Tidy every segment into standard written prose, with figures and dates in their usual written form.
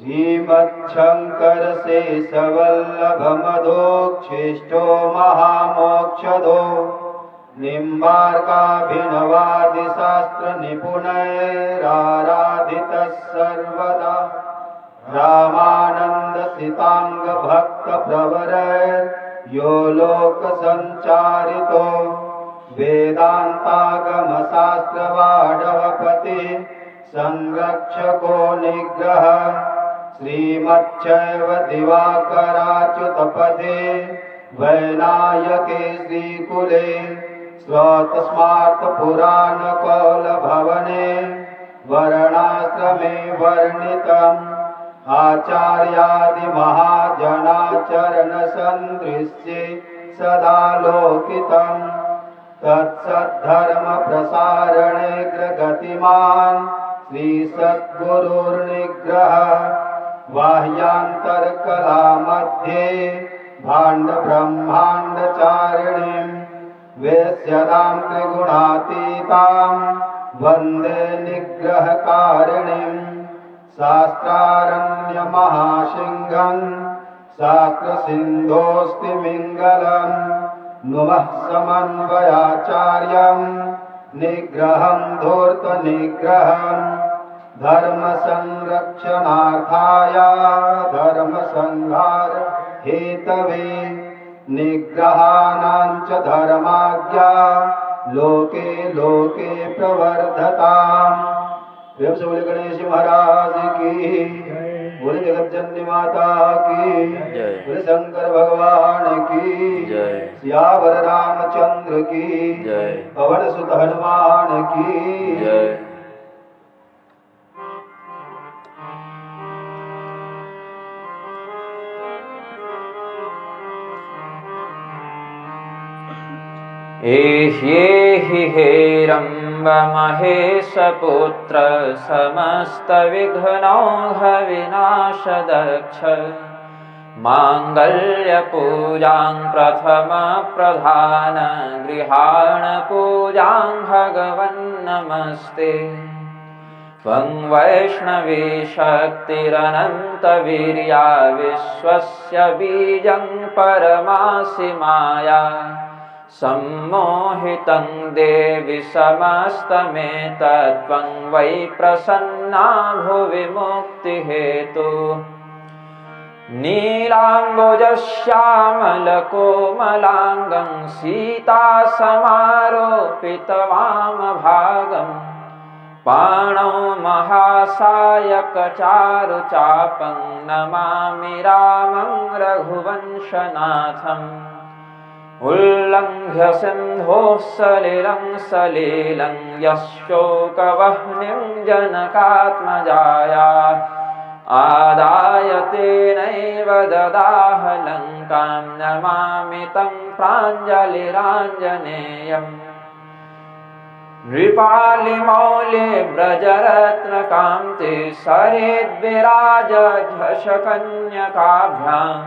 श्रीमच्छंकर शेषवल्लभ मधोक्षिष्टो महामोक्षदो निम्बार्काभिनवादिशास्त्र निपुणैराराधितः सर्वदा रामानन्दसितांग भक्त प्रवरैर्यो लोकसञ्चारितो वेदान्तागम शास्त्रवाडवपति संरक्षको निग्रह श्रीमच्छैव दिवाकराच्युतपदे वैनायके श्रीकुले स्रोतस्मार्थ पुराण कौलभवने वर्णाश्रमे वर्णितम् आचार्यादि महाजनाचरण सन्दृश्ये सदा लोकितम् तत्सद्धर्म प्रसारणे ग्रगतिमान् श्री सद्गुरुर्निग्रह बाह्यांतरकला मध्ये भाण्ड ब्रह्माण्डचारिणीं वेश्यतां त्रिगुणातीतां वन्दे निग्रहकारिणीं शास्त्रारण्य महासिंहं शास्त्रसिन्धोऽस्ति मिङ्गलम् नुमः समन्वयाचार्यं निग्रहं धूर्तनिग्रहं धर्म संरक्षणार्थाय धर्म संहार हेतवे निग्रहाणां च धर्माज्ञा लोके लोके प्रवर्धताम्। प्रेम से बोले गणेश महाराज की, बोले जगत जननी माता की, बोले शंकर भगवान की, सियावर रामचंद्र की, पवन सुत हनुमान की। एहि हेरम्ब महेशपुत्र समस्त विघ्नौघ विनाशदक्ष माङ्गल्यपूजां प्रथम प्रधान गृहाण पूजां भगवन् नमस्ते। त्वं वैष्णवी शक्तिरनन्तवीर्या विश्वस्य बीजं परमासि माया सम्मोहितं देवि समस्तमेतत्त्वं वै प्रसन्ना भुवि मुक्तिहेतु। नीलाम्बुजश्यामलकोमलाङ्गं सीतासमारोपितवामभागं पाणौ महासायकचारुचापं नमामि रामं रघुवंशनाथम्। उल्लङ्घ्य सिन्धोः सलिलं सलीलं यशोकवह्निं जनकात्मजाया आदाय तेनैव ददाह लङ्कां नमामि तं प्राञ्जलिराञ्जनेयम्। नृपालिमौले व्रजरत्नकान्ति सरेद्विराजझषकन्यकाभ्याम्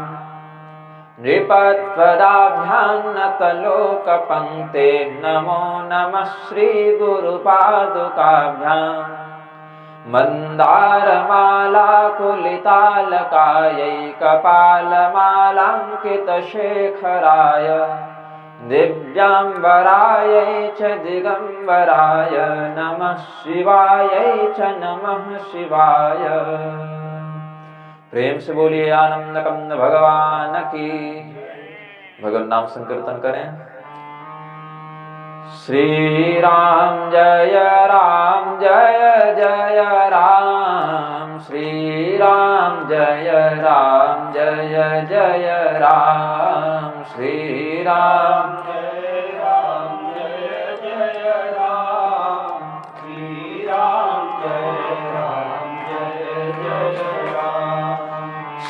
नृपत्वदाभ्यां नतलोकपङ्क्ते नमो नमः श्रीगुरुपादुकाभ्याम्। मन्दारमालाकुलितालकायै कपालमालाङ्कितशेखराय दिव्याम्बरायै च दिगम्बराय नमः शिवायै च नमः शिवाय। प्रेम से बोलिए आनंद कंद भगवान की। भगवान नाम संकीर्तन करें। श्री राम जय जय राम, श्री राम जय जय राम, श्री राम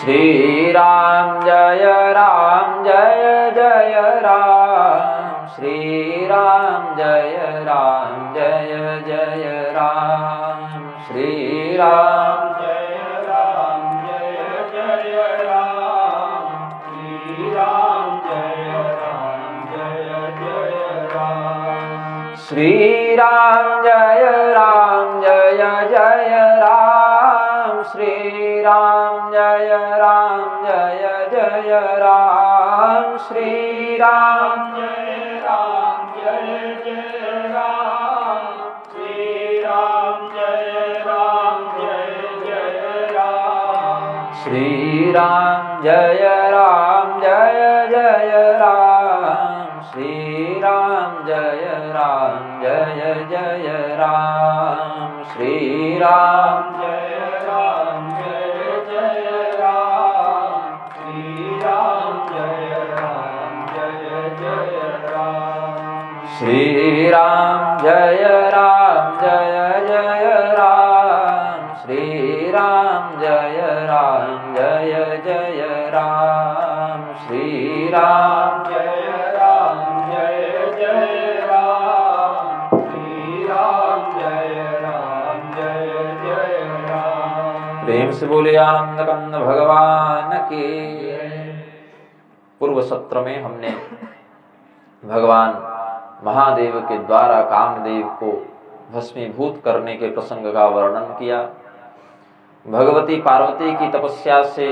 श्री राम जय जय राम, श्री राम जय जय राम, श्री राम जय जय राम, श्री राम जय जय राम, श्री राम जय जय राम, श्री राम जय जय राम श्री राम जय राम जय जय राम श्री राम जय जय राम श्री राम जय जय राम श्री राम जय जय राम श्री राम जय जय राम श्री राम जय जय राम श्री राम जय जय राम श्री राम जय जय राम श्री राम जय जय राम श्री राम जय जय राम प्रेम से बोले आनंद कंद भगवान की। पूर्व सत्र में हमने भगवान महादेव के द्वारा कामदेव को भस्मीभूत करने के प्रसंग का वर्णन किया। भगवती पार्वती की तपस्या से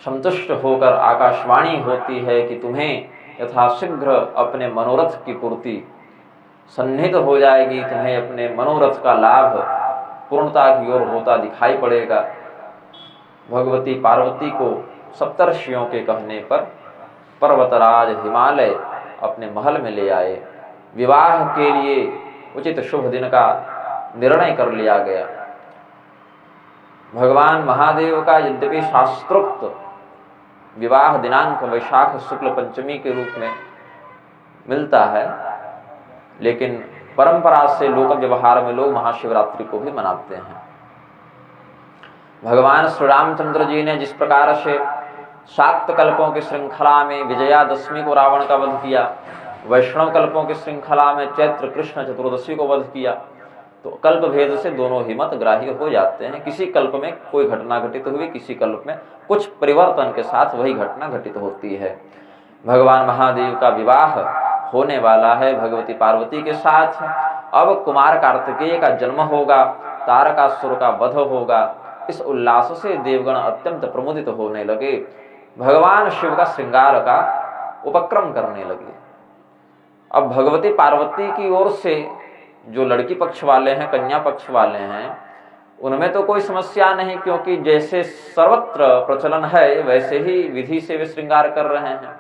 संतुष्ट होकर आकाशवाणी होती है कि तुम्हें यथाशीघ्र अपने मनोरथ की पूर्ति सन्निहित हो जाएगी, तुम्हें अपने मनोरथ का लाभ पूर्णता की ओर होता दिखाई पड़ेगा। भगवती पार्वती को सप्तर्षियों के कहने पर पर्वतराज हिमालय अपने महल में ले आए। विवाह के लिए उचित शुभ दिन का निर्णय कर लिया गया। भगवान महादेव का यद्यपि शास्त्रोक्त विवाह दिनांक वैशाख शुक्ल पंचमी के रूप में मिलता है, लेकिन परंपरा से लोक व्यवहार में लोग महाशिवरात्रि को भी मनाते हैं। भगवान श्री रामचंद्र जी ने जिस प्रकार से 7 कल्पों की श्रृंखला में विजयादशमी को रावण का वध किया, वैष्णव कल्पों की श्रृंखला में चैत्र कृष्ण चतुर्दशी को वध किया, तो कल्प भेद से दोनों ही मत ग्राह्य हो जाते हैं। किसी कल्प में कोई घटना घटित हुई, किसी कल्प में कुछ परिवर्तन के साथ वही घटना घटित होती है। भगवान महादेव का विवाह होने वाला है भगवती पार्वती के साथ। अब कुमार कार्तिकेय का जन्म होगा, तारकासुर का वध होगा। इस उल्लास से देवगण अत्यंत प्रमुदित होने लगे, भगवान शिव का श्रृंगार का उपक्रम करने लगे। अब भगवती पार्वती की ओर से जो लड़की पक्ष वाले हैं, कन्या पक्ष वाले हैं, उनमें तो कोई समस्या नहीं, क्योंकि जैसे सर्वत्र प्रचलन है वैसे ही विधि से वे श्रृंगार कर रहे हैं।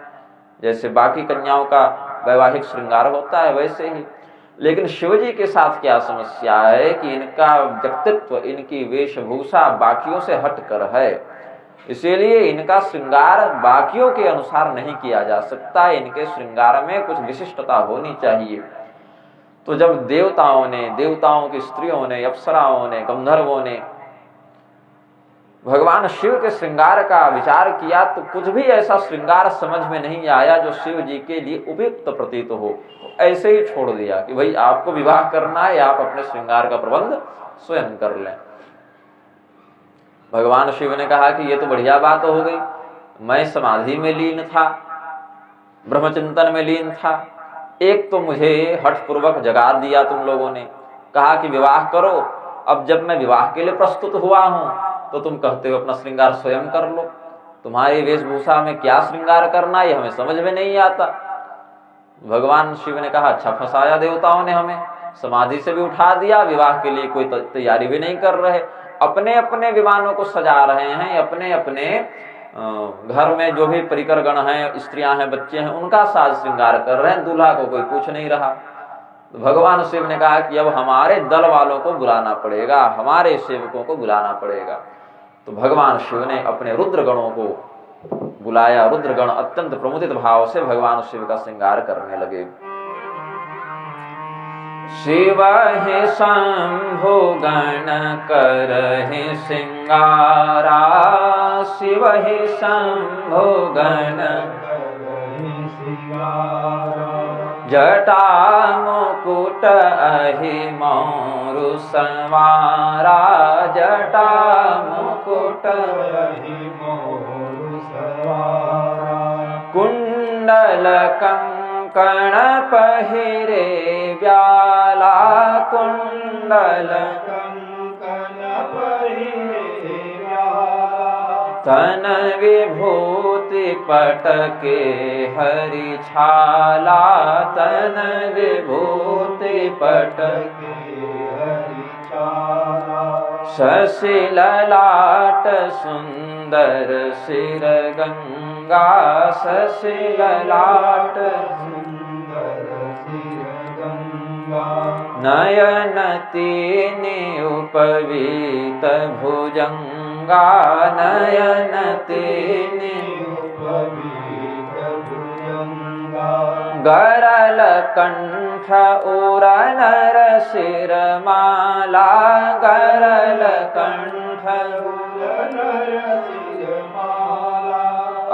जैसे बाकी कन्याओं का वैवाहिक श्रृंगार होता है वैसे ही। लेकिन शिवजी के साथ क्या समस्या है कि इनका व्यक्तित्व, इनकी वेशभूषा बाकियों से हटकर है, इसीलिए इनका श्रृंगार बाकियों के अनुसार नहीं किया जा सकता। इनके श्रृंगार में कुछ विशिष्टता होनी चाहिए। तो जब देवताओं ने, देवताओं की स्त्रियों ने, अप्सराओं ने, गंधर्वों ने भगवान शिव के श्रृंगार का विचार किया, तो कुछ भी ऐसा श्रृंगार समझ में नहीं आया जो शिव जी के लिए उपयुक्त प्रतीत हो। तो ऐसे ही छोड़ दिया कि भाई आपको विवाह करना है, आप अपने श्रृंगार का प्रबंध स्वयं कर लें। भगवान शिव ने कहा कि ये तो बढ़िया बात हो गई, मैं समाधि में लीन था, ब्रह्मचिंतन में लीन था, एक तो मुझे हठपूर्वक जगा दिया तुम लोगों ने, कहा कि विवाह करो। अब जब मैं विवाह के लिए प्रस्तुत हुआ हूं तो तुम कहते हो अपना श्रृंगार स्वयं कर लो। तुम्हारी वेशभूषा में क्या श्रृंगार करना ये हमें समझ में नहीं आता। भगवान शिव ने कहा अच्छा फंसाया देवताओं ने हमें, समाधि से भी उठा दिया, विवाह के लिए कोई तैयारी भी नहीं कर रहे, अपने अपने विमानों को सजा रहे हैं, अपने अपने घर में जो भी परिकर गण हैं, स्त्रियां हैं, बच्चे हैं, उनका साज श्रृंगार कर रहे हैं, दूल्हा को कोई पूछ नहीं रहा। तो भगवान शिव ने कहा कि अब हमारे दल वालों को बुलाना पड़ेगा, हमारे सेवकों को बुलाना पड़ेगा। तो भगवान शिव ने अपने रुद्र गणों को बुलाया। रुद्र गण अत्यंत प्रमुदित भाव से भगवान शिव का श्रृंगार करने लगे। शिव हे शंभु गण करहि श्रृंगारा, शिव हे शंभु गण करहि श्रृंगारा, जटा मुकुट अहि मोरु संवारा, जटा मुकुट अहि मोरु संवारा, कुंडल कंकण पहिरे व्याला, कुंडल कंकण पहिरे व्याला, तन विभूति पटके हरि छाला, तन विभूति पटके हरि छाला। शशि ललाट सुंदर सिर गंगा, शशि ललाट सुंदर सिर गंगा। नयन तीनि उपवीत भुजंगा, नयन तीनि उपवीत भुजंगा। गरल कंठ उर नर सिर माला, गरल कंठ नर सिर माला।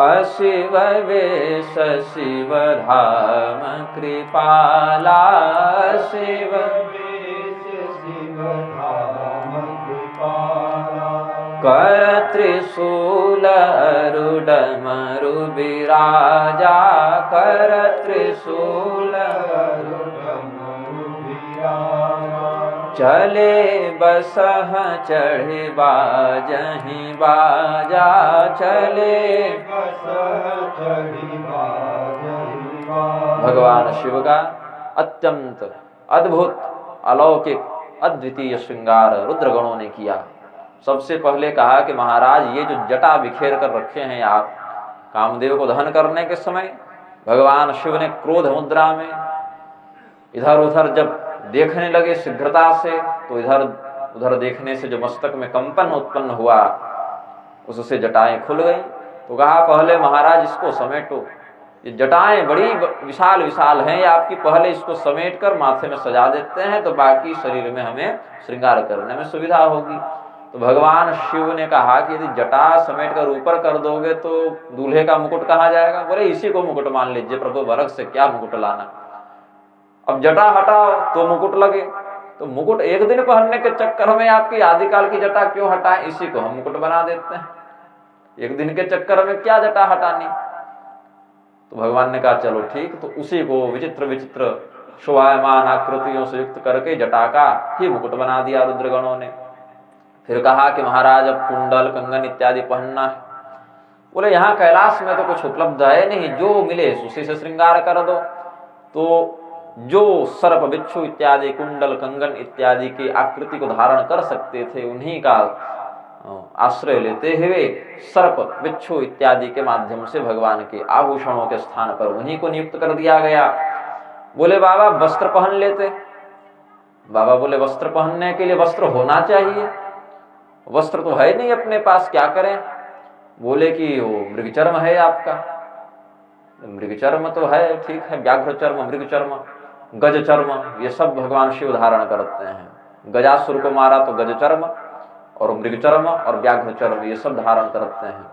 अशिव वेश शिव धाम कृपाला, शिव वेश शिव धाम कृपाला। कर त्रिशूल अरुड मरु विराजा, कर त्रिशूल चले बसह चढ़े बाजहि बाजा, चले भगवान शिव का अत्यंत अद्भुत अलौकिक अद्वितीय श्रृंगार रुद्रगणों ने किया। सबसे पहले कहा कि महाराज ये जो जटा बिखेर कर रखे हैं आप, कामदेव को दहन करने के समय भगवान शिव ने क्रोध मुद्रा में इधर उधर जब देखने लगे शीघ्रता से, तो इधर उधर देखने से जो मस्तक में कंपन उत्पन्न हुआ उससे जटाएं खुल गई। तो कहा पहले महाराज इसको समेटो, ये जटाएं बड़ी विशाल विशाल हैं, ये आपकी पहले इसको समेट कर माथे में सजा देते हैं, तो बाकी शरीर में हमें श्रृंगार करने में सुविधा होगी। तो भगवान शिव ने कहा कि यदि जटा समेट कर ऊपर कर दोगे तो दूल्हे का मुकुट कहाँ जाएगा? बोले इसी को मुकुट मान लीजिए प्रभु, वर्ग से क्या मुकुट लाना। अब जटा हटाओ तो मुकुट लगे, तो मुकुट एक दिन पहनने के चक्कर में आपकी आदिकाल की जटा क्यों हटाएं, इसी को हम मुकुट बना देते हैं। एक दिन के चक्कर में क्या जटा हटानी। तो भगवान ने कहा चलो ठीक, तो उसी को विचित्र विचित्र शोभायमान आकृतियों से युक्त करके जटा का ही मुकुट बना दिया रुद्रगणों ने। फिर कहा कि महाराज अब कुंडल कंगन इत्यादि पहनना है। बोले यहाँ कैलाश में तो कुछ उपलब्ध है नहीं, जो मिले उसी से श्रृंगार कर दो। तो जो सर्प बिच्छू इत्यादि कुंडल कंगन इत्यादि की आकृति को धारण कर सकते थे, उन्हीं का आश्रय लेते हुए सर्प बिच्छू इत्यादि के माध्यम से भगवान के आभूषणों के स्थान पर उन्हीं को नियुक्त कर दिया गया। बोले बाबा वस्त्र पहन लेते। बाबा बोले वस्त्र पहनने के लिए वस्त्र होना चाहिए, वस्त्र तो है नहीं अपने पास, क्या करें। बोले कि वो मृगचर्म है आपका। मृगचर्म तो है, ठीक है, व्याघ्र चर्म, मृग चर्म, गज चर्म, ये सब भगवान शिव धारण करते हैं। गजासुर को मारा तो गज चर्म और मृग चर्म और व्याघ्र चर्म ये सब धारण करते हैं।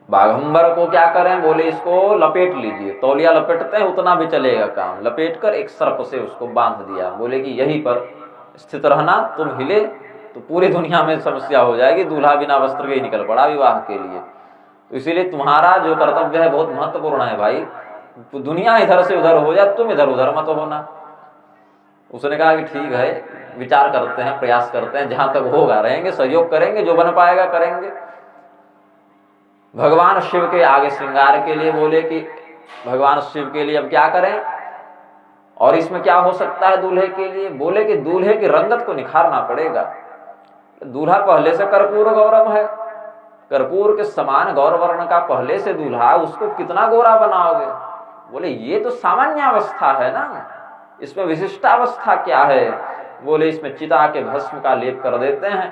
बाघंबर को क्या करें? बोले इसको लपेट लीजिए, तौलिया लपेटते हैं उतना भी चलेगा काम, लपेट कर एक सर्प से उसको बांध दिया। बोले कि यहीं पर स्थित रहना, तुम हिले तो पूरी दुनिया में समस्या हो जाएगी, दूल्हा बिना वस्त्र के ही निकल पड़ा विवाह के लिए। तो इसीलिए तुम्हारा जो कर्तव्य है बहुत महत्वपूर्ण है भाई, दुनिया इधर से उधर हो जाए, तुम इधर उधर मत होना। उसने कहा कि ठीक है, विचार करते हैं, प्रयास करते हैं, जहां तक होगा रहेंगे, सहयोग करेंगे, जो बन पाएगा करेंगे। भगवान शिव के आगे श्रृंगार के लिए बोले कि भगवान शिव के लिए अब क्या करें और इसमें क्या हो सकता है दूल्हे के लिए। बोले कि दूल्हे की रंगत को निखारना पड़ेगा। दूल्हा पहले से कर्पूर गौरव है, कर्पूर के समान गौर वर्ण का पहले से दूल्हा, उसको कितना गोरा बनाओगे। बोले ये तो सामान्य अवस्था है ना, इसमें विशिष्टावस्था क्या है। बोले इसमें चिता के भस्म का लेप कर देते हैं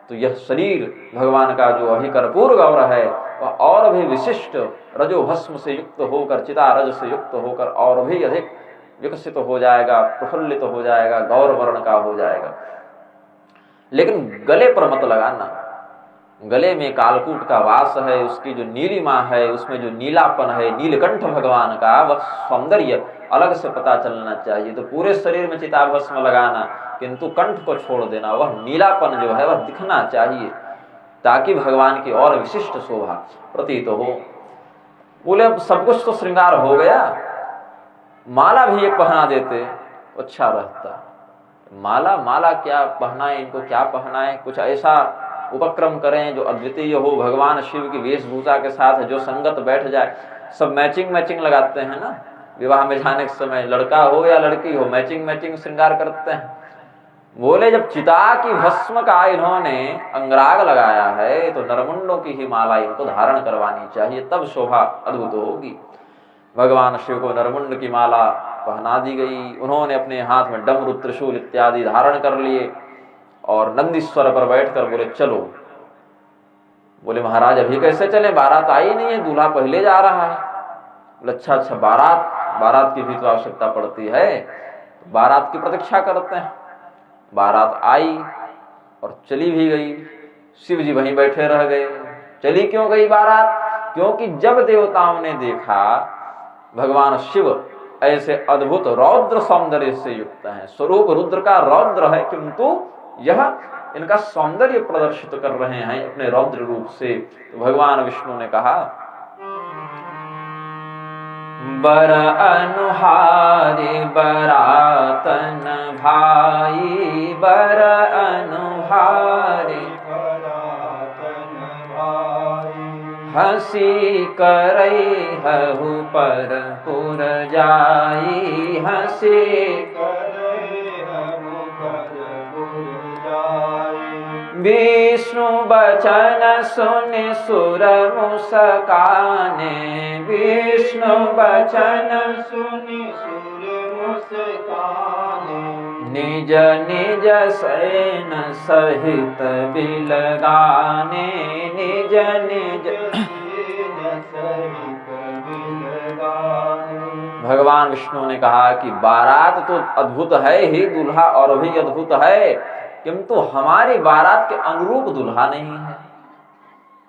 तो यह शरीर भगवान का जो अभी कर्पूर गौर है वह और भी विशिष्ट रजो भस्म से युक्त होकर, चिता रज से युक्त होकर और भी अधिक विकसित हो जाएगा, प्रफुल्लित हो जाएगा, गौर वर्ण का हो जाएगा। लेकिन गले पर मत लगाना, गले में कालकूट का वास है, उसकी जो नीलिमा है, उसमें जो नीलापन है, नीलकंठ भगवान का वह सौंदर्य अलग से पता चलना चाहिए। तो पूरे शरीर में चिताभस्म लगाना, किंतु कंठ को छोड़ देना, वह नीलापन जो है वह दिखना चाहिए ताकि भगवान की और विशिष्ट शोभा प्रतीत हो। बोले अब सब कुछ तो श्रृंगार हो गया, माला भी एक पहना देते अच्छा रहता। माला क्या पहनाए, इनको क्या पहनाए, कुछ ऐसा उपक्रम करें जो अद्वितीय हो, भगवान शिव की वेशभूषा के साथ जो संगत बैठ जाए। सब मैचिंग मैचिंग लगाते हैं ना, विवाह में जाने के समय लड़का हो या लड़की हो मैचिंग मैचिंग श्रृंगार करते हैं। बोले जब चिता की भस्म का इन्होंने अंगराग लगाया है तो नरमुंडों की ही माला इनको धारण करवानी चाहिए, तब शोभा अद्भुत होगी। भगवान शिव को नरमुंड की माला पहना दी गई। उन्होंने अपने हाथ में डमरू त्रिशूल इत्यादि धारण कर लिए और नंदीश्वर पर बैठकर बोले चलो। बोले महाराज अभी कैसे चले, बारात आई नहीं है, दूल्हा पहले जा रहा है। बोले अच्छा बारात की भी तो आवश्यकता पड़ती है, बारात की प्रतीक्षा करते हैं। बारात आई और चली भी गई, शिव जी वहीं बैठे रह गए। चली क्यों गई बारात? क्योंकि जब देवताओं ने देखा भगवान शिव ऐसे अद्भुत रौद्र सौंदर्य से युक्त हैं, स्वरूप रुद्र का रौद्र है, किंतु यह इनका सौंदर्य प्रदर्शित कर रहे हैं अपने रौद्र रूप से, तो भगवान विष्णु ने कहा बर अनुहारी बरातन भाई, बर अनुहारी हंसी करई हहु पर पुर जाई, हंसी विष्णु बचन सुनि सुर मुस्काने, विष्णु बचन सुनि सुर मुस्काने, निज निज सैन सहित बिलगाने, निज निज सहित बिलगाने। भगवान विष्णु ने कहा कि बारात तो अद्भुत है ही, दूल्हा और भी अद्भुत है, किंतु हमारी बारात के अनुरूप दूल्हा नहीं है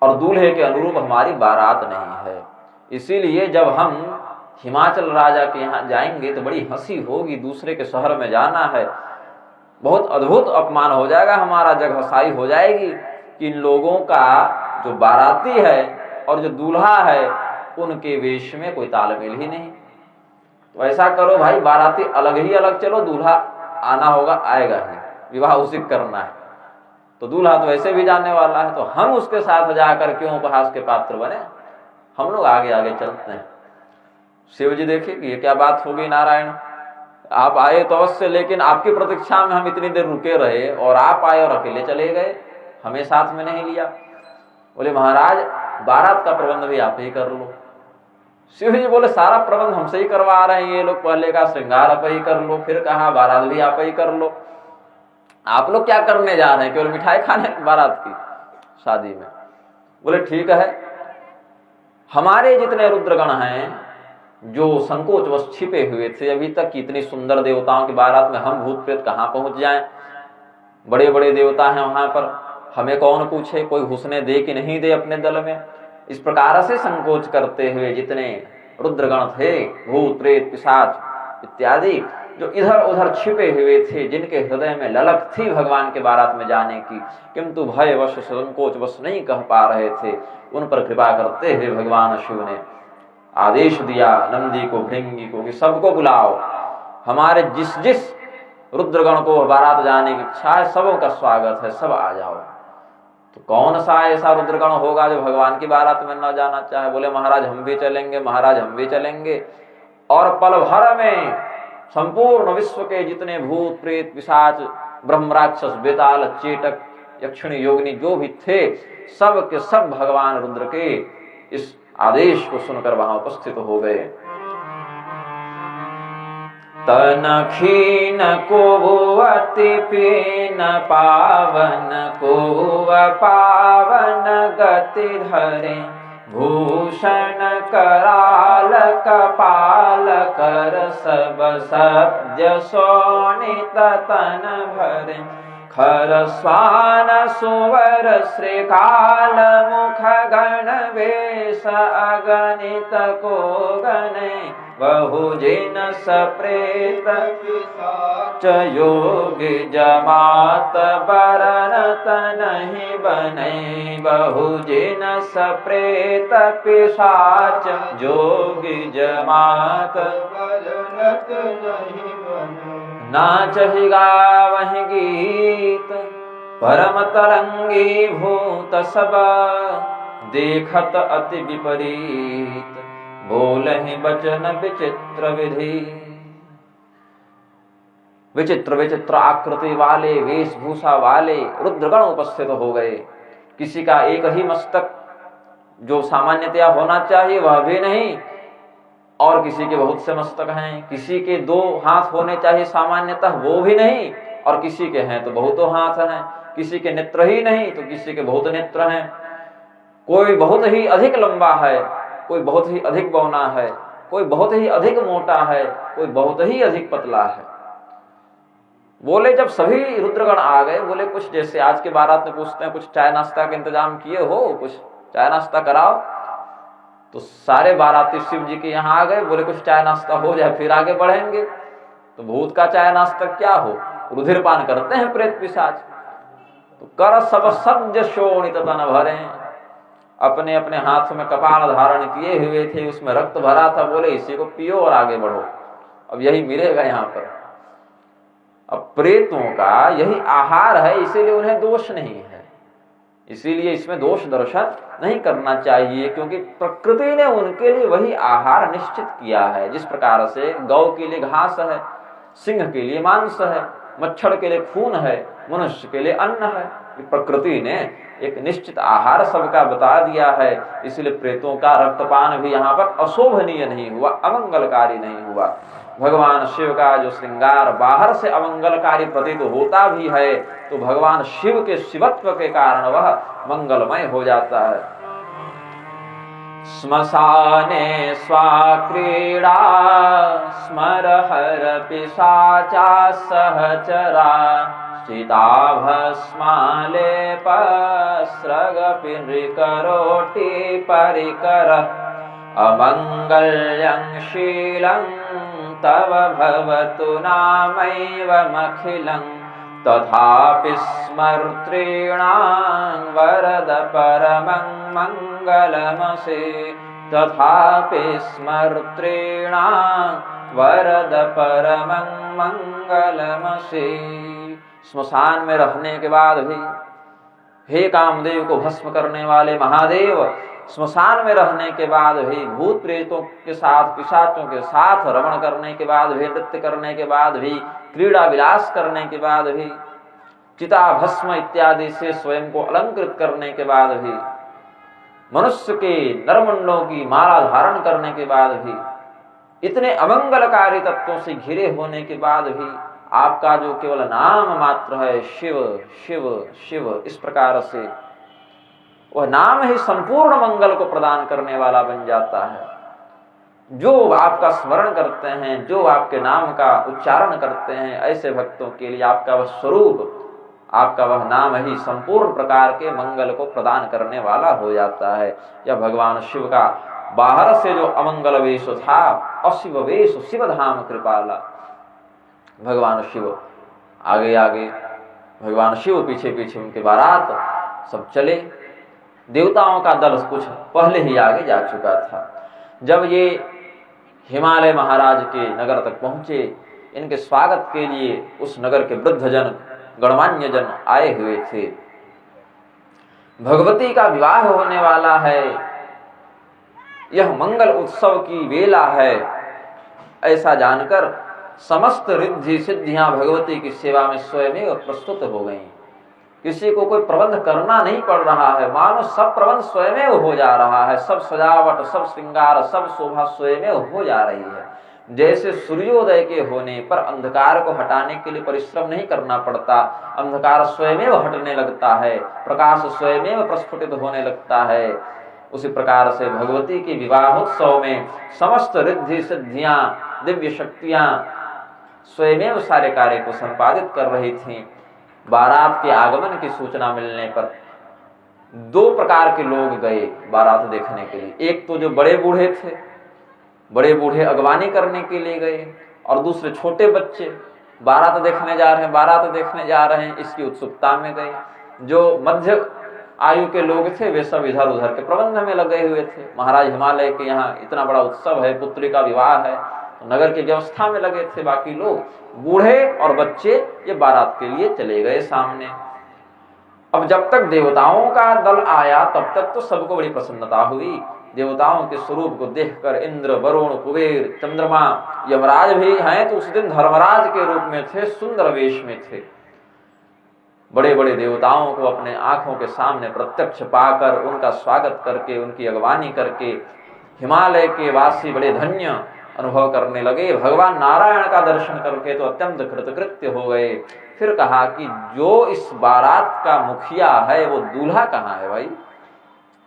और दूल्हे के अनुरूप हमारी बारात नहीं है। इसीलिए जब हम हिमाचल राजा के यहाँ जाएंगे तो बड़ी हंसी होगी, दूसरे के शहर में जाना है, बहुत अद्भुत अपमान हो जाएगा, हमारा जग हंसाई हो जाएगी कि इन लोगों का जो बाराती है और जो दूल्हा है उनके वेश में कोई तालमेल ही नहीं। तो ऐसा करो भाई, बाराती अलग ही अलग चलो, दूल्हा आना होगा, आएगा ही, विवाह उसी करना है, तो दूल्हा तो ऐसे भी जाने वाला है, तो हम उसके साथ जाकर क्यों उपहास के पात्र बने, हम लोग आगे आगे चलते हैं। शिव जी देखिए ये क्या बात होगी, नारायण आप आए तो अवश्य, लेकिन आपकी प्रतीक्षा में हम इतनी देर रुके रहे और आप आए और अकेले चले गए, हमें साथ में नहीं लिया। बोले महाराज बारात का प्रबंध भी आप ही कर लो। शिव जी बोले सारा प्रबंध हमसे ही करवा रहे हैं ये लोग, पहले का श्रृंगार आप ही कर लो, फिर कहा बारात भी आप ही कर लो। आप लोग क्या करने जा रहे हैं, केवल मिठाई खाने बारात की शादी में? बोले ठीक है, हमारे जितने रुद्रगण हैं जो संकोचवश छिपे हुए थे अभी तक की, इतनी सुंदर देवताओं की बारात में हम भूत प्रेत कहाँ पहुंच जाएं, बड़े बड़े देवता हैं वहां पर, हमें कौन पूछे, कोई घुसने दे कि नहीं दे अपने दल में। इस प्रकार से संकोच करते हुए जितने रुद्रगण थे, भूत प्रेत पिशाच इत्यादि, जो इधर उधर छिपे हुए थे, जिनके हृदय में ललक थी भगवान के बारात में जाने की, किंतु भयवश संकोचवश नहीं कह पा रहे थे, उन पर कृपा करते हुए भगवान शिव ने आदेश दिया नंदी को, भृंगी को कि सबको बुलाओ, हमारे जिस जिस रुद्रगण को बारात जाने की इच्छा है सबों का स्वागत है, सब आ जाओ। तो कौन सा ऐसा रुद्रगण होगा जो भगवान की बारात में न जाना चाहे? बोले महाराज हम भी चलेंगे, महाराज हम भी चलेंगे। और पल भर में संपूर्ण विश्व के जितने भूत प्रेत पिशाच ब्रह्म राक्षस बेताल चेटक यक्षिणी योगिनी जो भी थे, सब के सब भगवान रुद्र के इस आदेश को सुनकर वहां उपस्थित हो गए। तन खीन को अति पीन पावन को पावन गति धरे, भूषण कराल कपाल कर सब सद्य शोणित तन भरे, खर स्वान सुवर श्रीकाल मुख गण वेश अगणित को गणे, बहुजिन सप्रेत पिशाच योगी जमात बरनत नहीं बने, बहुजिन सप्रेत पिशाच जोगी जमात बरनत नहीं बने। नाच ही गावहि गीत परम तरंगी भूत सब देखत अति विपरीत, बोलहि वचन विचित्र विधि। विचित्र विचित्र आकृति वाले, वेशभूषा वाले रुद्रगण उपस्थित हो गए। किसी का एक ही मस्तक जो सामान्यतया होना चाहिए वह भी नहीं, और किसी के बहुत से मस्तक हैं। किसी के 2 हाथ होने चाहिए सामान्यतः, वो भी नहीं, और किसी के हैं तो बहुतों हाथ हैं। किसी के नेत्र ही नहीं तो किसी के बहुत नेत्र हैं। कोई बहुत ही अधिक लंबा है, कोई बहुत ही अधिक बौना है, कोई बहुत ही अधिक मोटा है, कोई बहुत ही अधिक पतला है। बोले जब सभी रुद्रगण आ गए, बोले कुछ जैसे आज के बारात में पूछते हैं, कुछ चाय नाश्ता का इंतजाम किए हो, कुछ चाय नाश्ता कराओ। तो सारे बाराती शिव जी के यहाँ आ गए। बोले कुछ चाय नाश्ता हो जाए फिर आगे बढ़ेंगे। तो भूत का चाय नाश्ता क्या हो, रुधिरपान करते हैं प्रेत पिशाच। तो कर सब सज्ज शोणित तन भरे, अपने अपने हाथों में कपाल धारण किए हुए थे, उसमें रक्त भरा था। बोले इसी को पियो और आगे बढ़ो, अब यही मिलेगा यहाँ पर। अब प्रेतों का यही आहार है, इसीलिए उन्हें दोष नहीं है, इसीलिए इसमें दोष दर्शन नहीं करना चाहिए, क्योंकि प्रकृति ने उनके लिए वही आहार निश्चित किया है। जिस प्रकार से गौ के लिए घास है, सिंह के लिए मांस है, मच्छर के लिए खून है, मनुष्य के लिए अन्न है। प्रकृति ने एक निश्चित आहार सबका बता दिया है, इसलिए प्रेतों का रक्तपान भी यहाँ पर अशोभनीय नहीं हुआ, अमंगलकारी नहीं हुआ। भगवान शिव का जो श्रृंगार बाहर से अमंगलकारी प्रतीत होता भी है, तो भगवान शिव के शिवत्व के कारण वह मंगलमय हो जाता है। श्मशाने स्वाक्रीड़ा स्मरहर पिशाचा सहचरा, चिताभस्मालेपस्रगपिनृकरोटि परिकर, अमङ्गल्यं शीलं तव भवतु नामैवमखिलं, तथापि स्मर्तॄणां वरद परमं मङ्गलमसि, तथापि स्मर्तॄणां वरद परमं मङ्गलमसि। श्मशान में रहने के बाद भी, हे कामदेव को भस्म करने वाले महादेव, श्मशान में रहने के बाद भी, भूत प्रेतों के साथ, पिशाचों के साथ रमण करने के बाद भी, नृत्य करने के बाद भी, क्रीड़ा विलास करने के बाद भी, चिता भस्म इत्यादि से स्वयं को अलंकृत करने के बाद भी, मनुष्य के नरमुंडों की माला धारण करने के बाद भी, इतने अमंगलकारी तत्वों से घिरे होने के बाद भी आपका जो केवल नाम मात्र है शिव शिव शिव, इस प्रकार से वह नाम ही संपूर्ण मंगल को प्रदान करने वाला बन जाता है। जो आपका स्मरण करते हैं, जो आपके नाम का उच्चारण करते हैं, ऐसे भक्तों के लिए आपका वह स्वरूप, आपका वह नाम ही संपूर्ण प्रकार के मंगल को प्रदान करने वाला हो जाता है। यह भगवान शिव का बाहर से जो अमंगल वेश था, अशिव वेश, शिवधाम कृपाला, भगवान शिव आगे आगे, भगवान शिव पीछे पीछे, उनके बारात सब चले। देवताओं का दल कुछ पहले ही आगे जा चुका था। जब ये हिमालय महाराज के नगर तक पहुंचे, इनके स्वागत के लिए उस नगर के वृद्धजन, गणमान्य जन आए हुए थे। भगवती का विवाह होने वाला है, यह मंगल उत्सव की वेला है, ऐसा जानकर समस्त रिद्धि सिद्धियां भगवती की सेवा में स्वयं प्रस्तुत हो गईं। किसी को कोई प्रबंध करना नहीं पड़ रहा है, मानो सब प्रबंध स्वयं हो जा रहा है। सब सजावट, सब श्रृंगार, सब शोभा स्वयं हो जा रही है। जैसे सूर्योदय के होने पर अंधकार को हटाने के लिए परिश्रम नहीं करना पड़ता, अंधकार स्वयं हटने लगता है, प्रकाश स्वयं प्रस्फुटित होने लगता है। उसी प्रकार से भगवती के विवाहोत्सव में समस्त रिद्धि सिद्धियां, दिव्य शक्तियां स्वयं सारे कार्य को संपादित कर रही थीं। बारात के आगमन की सूचना मिलने पर 2 प्रकार के लोग गए बारात देखने के लिए। एक तो जो बड़े बूढ़े थे, बड़े बूढ़े अगवानी करने के लिए गए, और दूसरे छोटे बच्चे बारात देखने जा रहे हैं, बारात देखने जा रहे हैं, इसकी उत्सुकता में गए। जो मध्य आयु के लोग थे वे सब इधर उधर के प्रबंध में लगे हुए थे। महाराज हिमालय के यहाँ इतना बड़ा उत्सव है, पुत्री का विवाह है, नगर की व्यवस्था में लगे थे। बाकी लोग, बूढ़े और बच्चे, ये बारात के लिए चले गए सामने। अब जब तक देवताओं का दल आया तब तक तो सबको बड़ी प्रसन्नता हुई। देवताओं के स्वरूप को देखकर इंद्र, वरुण, कुबेर, चंद्रमा, यमराज भी हैं तो उस दिन धर्मराज के रूप में थे, सुंदर वेश में थे। बड़े बड़े देवताओं को अपने आंखों के सामने प्रत्यक्ष पाकर उनका स्वागत करके, उनकी अगवानी करके हिमालय के वासी बड़े धन्य अनुभव करने लगे। भगवान नारायण का दर्शन करके तो अत्यंत कृतकृत्य हो गए। फिर कहा कि जो इस बारात का मुखिया है वो दूल्हा कहाँ है भाई?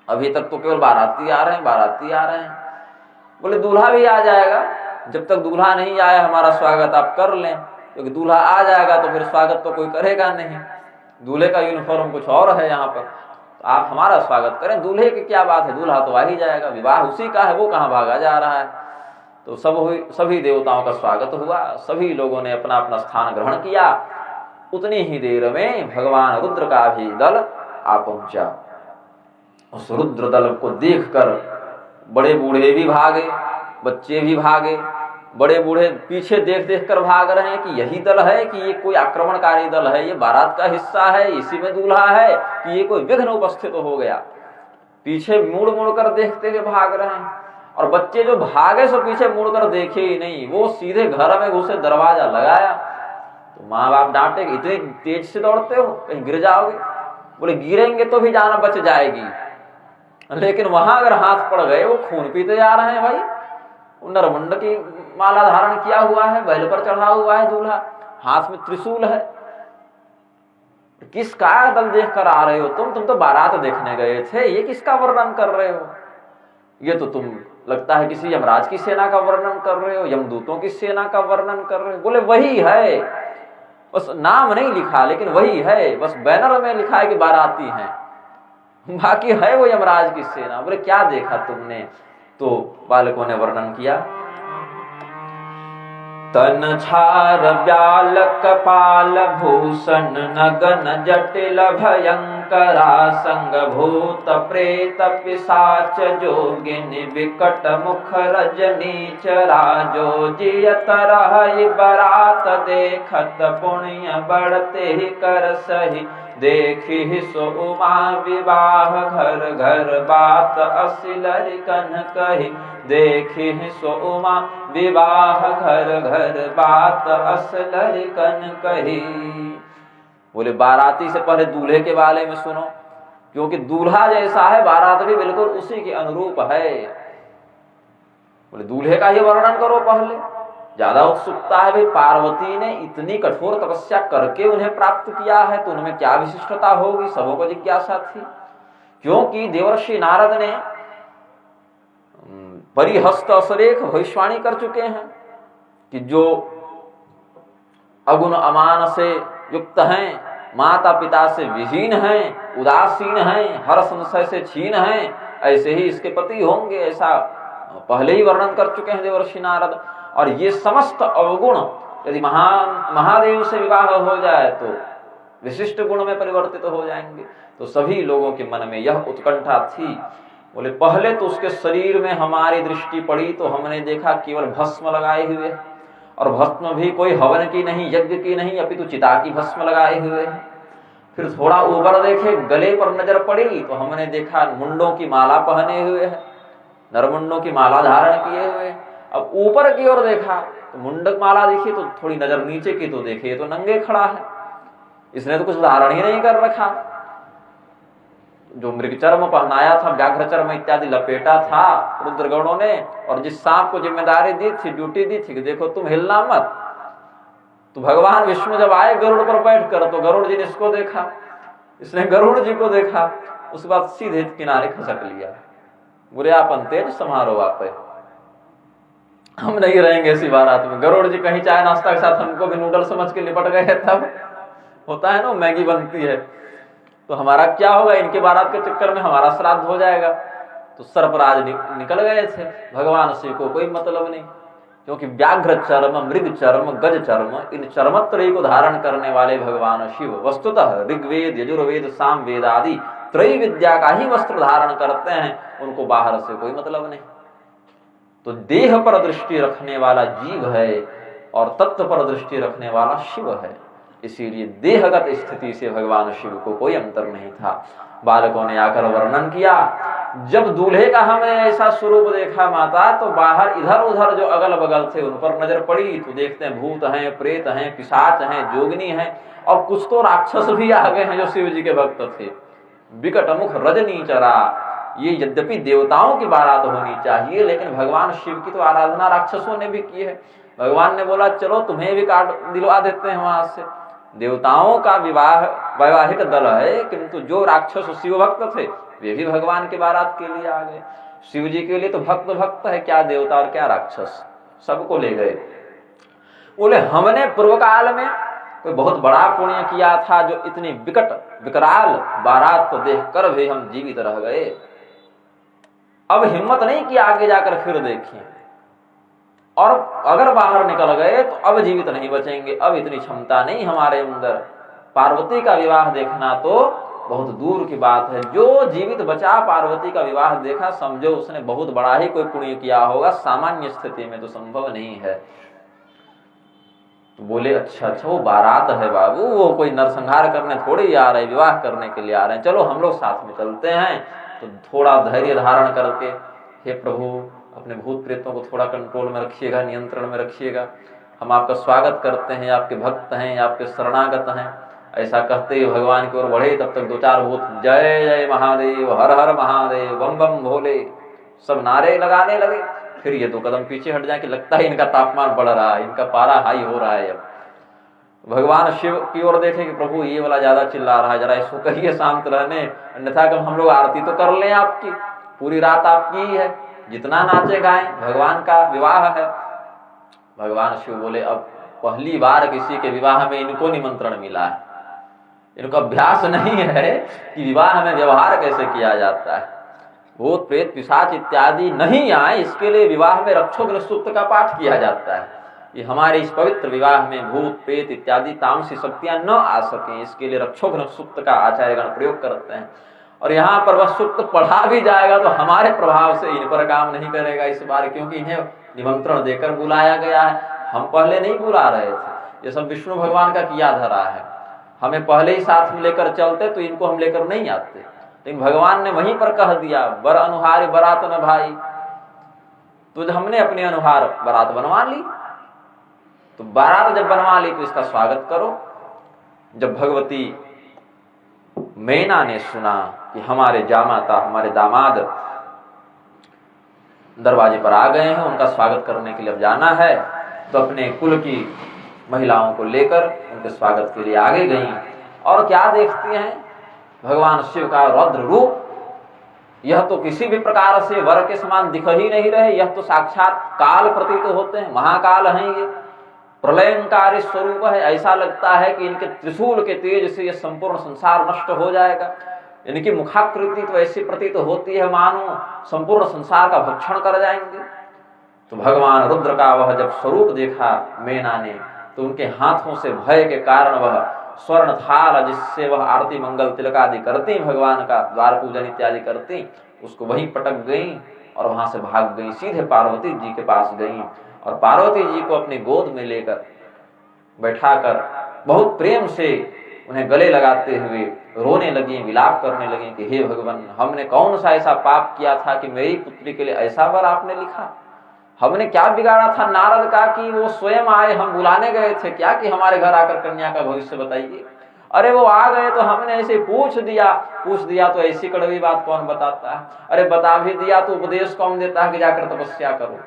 अभी तक तो केवल बाराती आ रहे हैं, बाराती आ रहे हैं। बोले दूल्हा भी आ जाएगा, जब तक दूल्हा नहीं आया हमारा स्वागत आप कर लें, क्योंकि दूल्हा आ जाएगा तो फिर स्वागत तो कोई करेगा नहीं। दूल्हे का यूनिफॉर्म कुछ और है यहाँ पर, तो आप हमारा स्वागत करें। दूल्हे की क्या बात है, दूल्हा तो आ ही जाएगा, विवाह उसी का है, वो कहाँ भागा जा रहा है। तो सभी देवताओं का स्वागत हुआ, सभी लोगों ने अपना अपना स्थान ग्रहण किया। उतनी ही देर में भगवान रुद्र का भी दल आ पहुंचा। उस रुद्र दल को देखकर बड़े बूढ़े भी भागे, बच्चे भी भागे। बड़े बूढ़े पीछे देख देख कर भाग रहे हैं कि यही दल है, कि ये कोई आक्रमणकारी दल है, ये बारात का हिस्सा है, इसी में दूल्हा है, कि ये कोई विघ्न उपस्थित हो गया। पीछे मुड़ मुड़ कर देखते हुए भाग रहे हैं। और बच्चे जो भागे सो पीछे मुड़कर देखे ही नहीं, वो सीधे घर में घुसे, दरवाजा लगाया। तो माँ बाप डांटे, इतने तेज से दौड़ते हो, कहीं गिर जाओगे। बोले गिरेंगे तो भी जान बच जाएगी, लेकिन वहां अगर हाथ पड़ गए, वो खून पीते जा रहे हैं भाई। नरमुंड की माला धारण किया हुआ है, बैल पर चढ़ा हुआ है दूल्हा, हाथ में त्रिशूल है। किसका दल देख कर आ रहे हो तुम तो बारात देखने गए थे, ये किसका वर्णन कर रहे हो? ये तो तुम लगता है किसी यमराज की सेना का वर्णन कर रहे हो, यमदूतों की सेना का वर्णन कर रहे हो। बोले वही है, बस नाम नहीं लिखा, लेकिन वही है, बस बैनर में लिखा है कि बाराती हैं, बाकी है वो यमराज की सेना। बोले क्या देखा तुमने? तो बालकों ने वर्णन किया। तन छार ब्याल कपाल भूषण नगन जटिल भयंकरा संग भूत प्रेत पिशाच जोगिनी विकट मुख रजनी चराजो जियत रहि बरात देखत पुण्य बढ़ते कर सही देखी सो उमा विवाह घर घर बात असिलरि कन कही देखी सो उमा विवाह घर घर बात असिलरि कन कही। बोले बाराती से पहले दूल्हे के बारे में सुनो, क्योंकि दूल्हा जैसा है बारात भी बिल्कुल उसी के अनुरूप है। बोले दूल्हे का ही वर्णन करो पहले, ज्यादा उत्सुकता है भाई। पार्वती ने इतनी कठोर तपस्या करके उन्हें प्राप्त किया है, तो उनमें क्या विशिष्टता होगी, सबों को जिज्ञासा थी। क्योंकि देवर्षि नारद ने परिहस्त असुरेख भविष्यवाणी कर चुके हैं कि जो अगुण अमान से युक्त हैं, माता पिता से विहीन हैं, उदासीन हैं, हर संशय से छीन हैं, ऐसे ही इसके पति होंगे, ऐसा पहले ही वर्णन कर चुके हैं देवर्षि नारद। और ये समस्त अवगुण यदि महादेव से विवाह हो जाए तो विशिष्ट गुण में परिवर्तित हो जाएंगे। तो सभी लोगों के मन में यह उत्कंठा थी। बोले पहले तो उसके शरीर में हमारी दृष्टि पड़ी तो हमने देखा केवल भस्म लगाए हुए, और भस्म भी कोई हवन की नहीं, यज्ञ की नहीं, अपितु चिता की भस्म लगाए हुए। फिर थोड़ा ऊपर देखे, गले पर नजर पड़ी तो हमने देखा मुंडों की माला पहने हुए है, नरमुंडों की माला धारण किए हुए। अब ऊपर की ओर देखा तो मुंडक माला देखी, तो थोड़ी नजर नीचे की तो देखे तो नंगे खड़ा है, इसने तो कुछ धारण ही नहीं कर रखा। जो मृग चर्म पहनाया था, व्याघ्र चर्म इत्यादि लपेटा था रुद्रगणों ने, और जिस सांप को जिम्मेदारी दी थी, ड्यूटी दी थी कि देखो तुम हिलना मत, तो भगवान विष्णु जब आए गरुड़ पर बैठकर तो गरुड़ जी ने इसको देखा, इसने गरुड़ जी को देखा, उसके बाद सीधे किनारे खसक लिया। बुरे आपन तेज समारोह आप, हम नहीं रहेंगे इसी बारात में। गरुड़ जी कहीं चाय नाश्ता के साथ हमको भी नूडल समझ के लिपट गए, तब होता है ना मैगी बनती है, तो हमारा क्या होगा, इनके बारात के चक्कर में हमारा श्राद्ध हो जाएगा। तो सर्पराज निकल गए थे, भगवान शिव को कोई मतलब नहीं, क्योंकि व्याघ्र चर्म, मृग चर्म, गज चर्म, इन चर्मत्रयी को धारण करने वाले भगवान शिव वस्तुतः ऋग्वेद, यजुर्वेद, सामवेद आदि त्रयी विद्या का ही वस्त्र धारण करते हैं, उनको बाहर से कोई मतलब नहीं। तो देह पर दृष्टि रखने वाला जीव है और तत्व पर दृष्टि रखने वाला शिव है। इसीलिए देहगत स्थिति से भगवान शिव को कोई अंतर नहीं था। बालकों ने आकर वर्णन किया, जब दूल्हे का हमने ऐसा स्वरूप देखा माता, तो बाहर इधर उधर जो अगल बगल थे उन पर नजर पड़ी तो देखते हैं भूत हैं, प्रेत हैं, पिशाच हैं, जोगिनी हैं और कुछ तो राक्षस भी आ गए हैं जो शिव जी के भक्त थे। विकट मुख रजनी चरा, ये यद्यपि देवताओं की बारात होनी चाहिए, लेकिन भगवान शिव की तो आराधना राक्षसों ने भी की है। भगवान ने बोला चलो तुम्हें भी काट दिलवा देते हैं वहां से। देवताओं का वैवाहिक दल है, किंतु जो राक्षस शिव भक्त थे वे भी भगवान के बारात के लिए आ गए। शिव जी के लिए तो भक्त भक्त है, क्या देवता और क्या राक्षस, सबको ले गए। बोले हमने पूर्व काल में कोई बहुत बड़ा पुण्य किया था जो इतनी विकट विकराल बारात को देखकर भी हम जीवित रह गए। अब हिम्मत नहीं कि आगे जाकर फिर देखें, और अगर बाहर निकल गए तो अब जीवित नहीं बचेंगे, अब इतनी क्षमता नहीं हमारे अंदर। पार्वती का विवाह देखना तो बहुत दूर की बात है। जो जीवित बचा पार्वती का विवाह देखा, समझो उसने बहुत बड़ा ही कोई पुण्य किया होगा, सामान्य स्थिति में तो संभव नहीं है। तो बोले अच्छा वो बारात है बाबू, वो कोई नरसंहार करने थोड़ी आ रहे, विवाह करने के लिए आ रहे हैं, चलो हम लोग साथ में चलते हैं। तो थोड़ा धैर्य धारण करके, हे प्रभु अपने भूत प्रेतों को थोड़ा कंट्रोल में रखिएगा, नियंत्रण में रखिएगा, हम आपका स्वागत करते हैं, आपके भक्त हैं, आपके शरणागत हैं। ऐसा कहते ही भगवान की ओर बढ़े, तब तक दो चार भूत जय जय महादेव, हर हर महादेव, बम बम भोले, सब नारे लगाने लगे। फिर ये दो कदम पीछे हट जाए कि लगता है इनका तापमान बढ़ रहा है, इनका पारा हाई हो रहा है। अब भगवान शिव की ओर देखे कि प्रभु ये वाला ज्यादा चिल्ला रहा है, जरा इसको कहिए शांत रहने, अन्यथा कि हम लोग आरती तो कर लें आपकी, पूरी रात आपकी ही है, जितना नाचे गाएं, भगवान का विवाह है। भगवान शिव बोले अब पहली बार किसी के विवाह में इनको निमंत्रण मिला है, इनको अभ्यास नहीं है कि विवाह में व्यवहार कैसे किया जाता है। भूत प्रेत पिशाच इत्यादि नहीं आए, इसके लिए विवाह में रक्षोघ्न सूक्त का पाठ किया जाता है। ये हमारे इस पवित्र विवाह में भूत प्रेत इत्यादि तामसी शक्तियां न आ सकें, इसके लिए रक्षोघ्न सूक्त का आचार्यगण प्रयोग करते हैं। और यहाँ पर वह सूक्त पढ़ा भी जाएगा तो हमारे प्रभाव से इन पर काम नहीं करेगा इस बार, क्योंकि इन्हें निमंत्रण देकर बुलाया गया है, हम पहले नहीं बुला रहे थे। ये सब विष्णु भगवान का किया धरा है, हमें पहले ही साथ में लेकर चलते तो इनको हम लेकर नहीं आते, लेकिन भगवान ने वहीं पर कह दिया बर अनुहारी बरात न भाई। तो हमने अपने अनुहार बारात बनवा ली, तो बारात जब बनवा ली तो इसका स्वागत करो। जब भगवती मैना ने सुना कि हमारे जामाता, हमारे दामाद दरवाजे पर आ गए हैं, उनका स्वागत करने के लिए अब जाना है, तो अपने कुल की महिलाओं को लेकर उनके स्वागत के लिए आगे गई। और क्या देखती हैं, भगवान शिव का रौद्र रूप, यह तो किसी भी प्रकार से वर के समान दिख ही नहीं रहे, यह तो साक्षात काल प्रतीत होते हैं, महाकाल हैं, ये प्रलयंकारी स्वरूप है। ऐसा लगता है कि इनके त्रिशूल के तेज से यह संपूर्ण संसार नष्ट हो जाएगा। इनकी मुखाकृति तो ऐसी प्रतीत होती है मानो संपूर्ण संसार का भक्षण कर जाएंगे। तो भगवान रुद्र का वह जब स्वरूप देखा मैना ने, तो उनके हाथों से भय के कारण वह स्वर्ण थाल जिससे वह आरती मंगल तिलक आदि करती, भगवान का द्वार पूजन इत्यादि करती, उसको वहीं पटक गई और वहां से भाग गई, सीधे पार्वती जी के पास गई और पार्वती जी को अपनी गोद में लेकर बैठाकर बहुत प्रेम से उन्हें गले लगाते हुए रोने लगी, विलाप करने लगी कि हे भगवान, हमने कौन सा ऐसा पाप किया था कि मेरी पुत्री के लिए ऐसा वर आपने लिखा? हमने क्या बिगाड़ा था नारद का कि वो स्वयं आए, हम बुलाने गए थे क्या कि हमारे घर आकर कन्या का भविष्य बताइए? अरे वो आ गए तो हमने ऐसे पूछ दिया तो ऐसी कड़वी बात कौन बताता है? अरे बता भी दिया तो उपदेश कौन देता है कि जाकर तपस्या करो?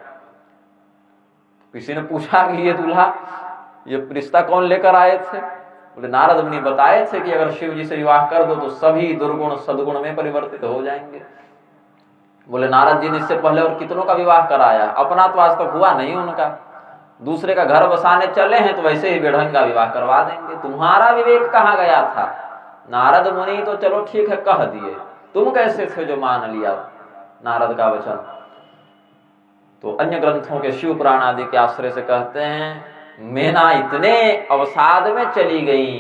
किसी ने पूछा कि ये दूल्हा, ये रिश्ता कौन लेकर आए थे? बोले नारद मुनि बताए थे कि अगर शिव जी से विवाह कर दो तो सभी दुर्गुण सदगुण में परिवर्तित हो जाएंगे। बोले नारद जी ने इससे पहले और कितनों का विवाह कराया, अपना तो आज तक हुआ नहीं उनका, दूसरे का घर बसाने चले हैं तो वैसे ही बेढंगा विवाह करवा देंगे। तुम्हारा विवेक कहाँ गया था? नारद मुनि तो चलो ठीक है कह दिए, तुम कैसे थे जो मान लिया नारद का वचन? तो अन्य ग्रंथों के शिव पुराण आदि के आश्रय से कहते हैं मैना इतने अवसाद में चली गई,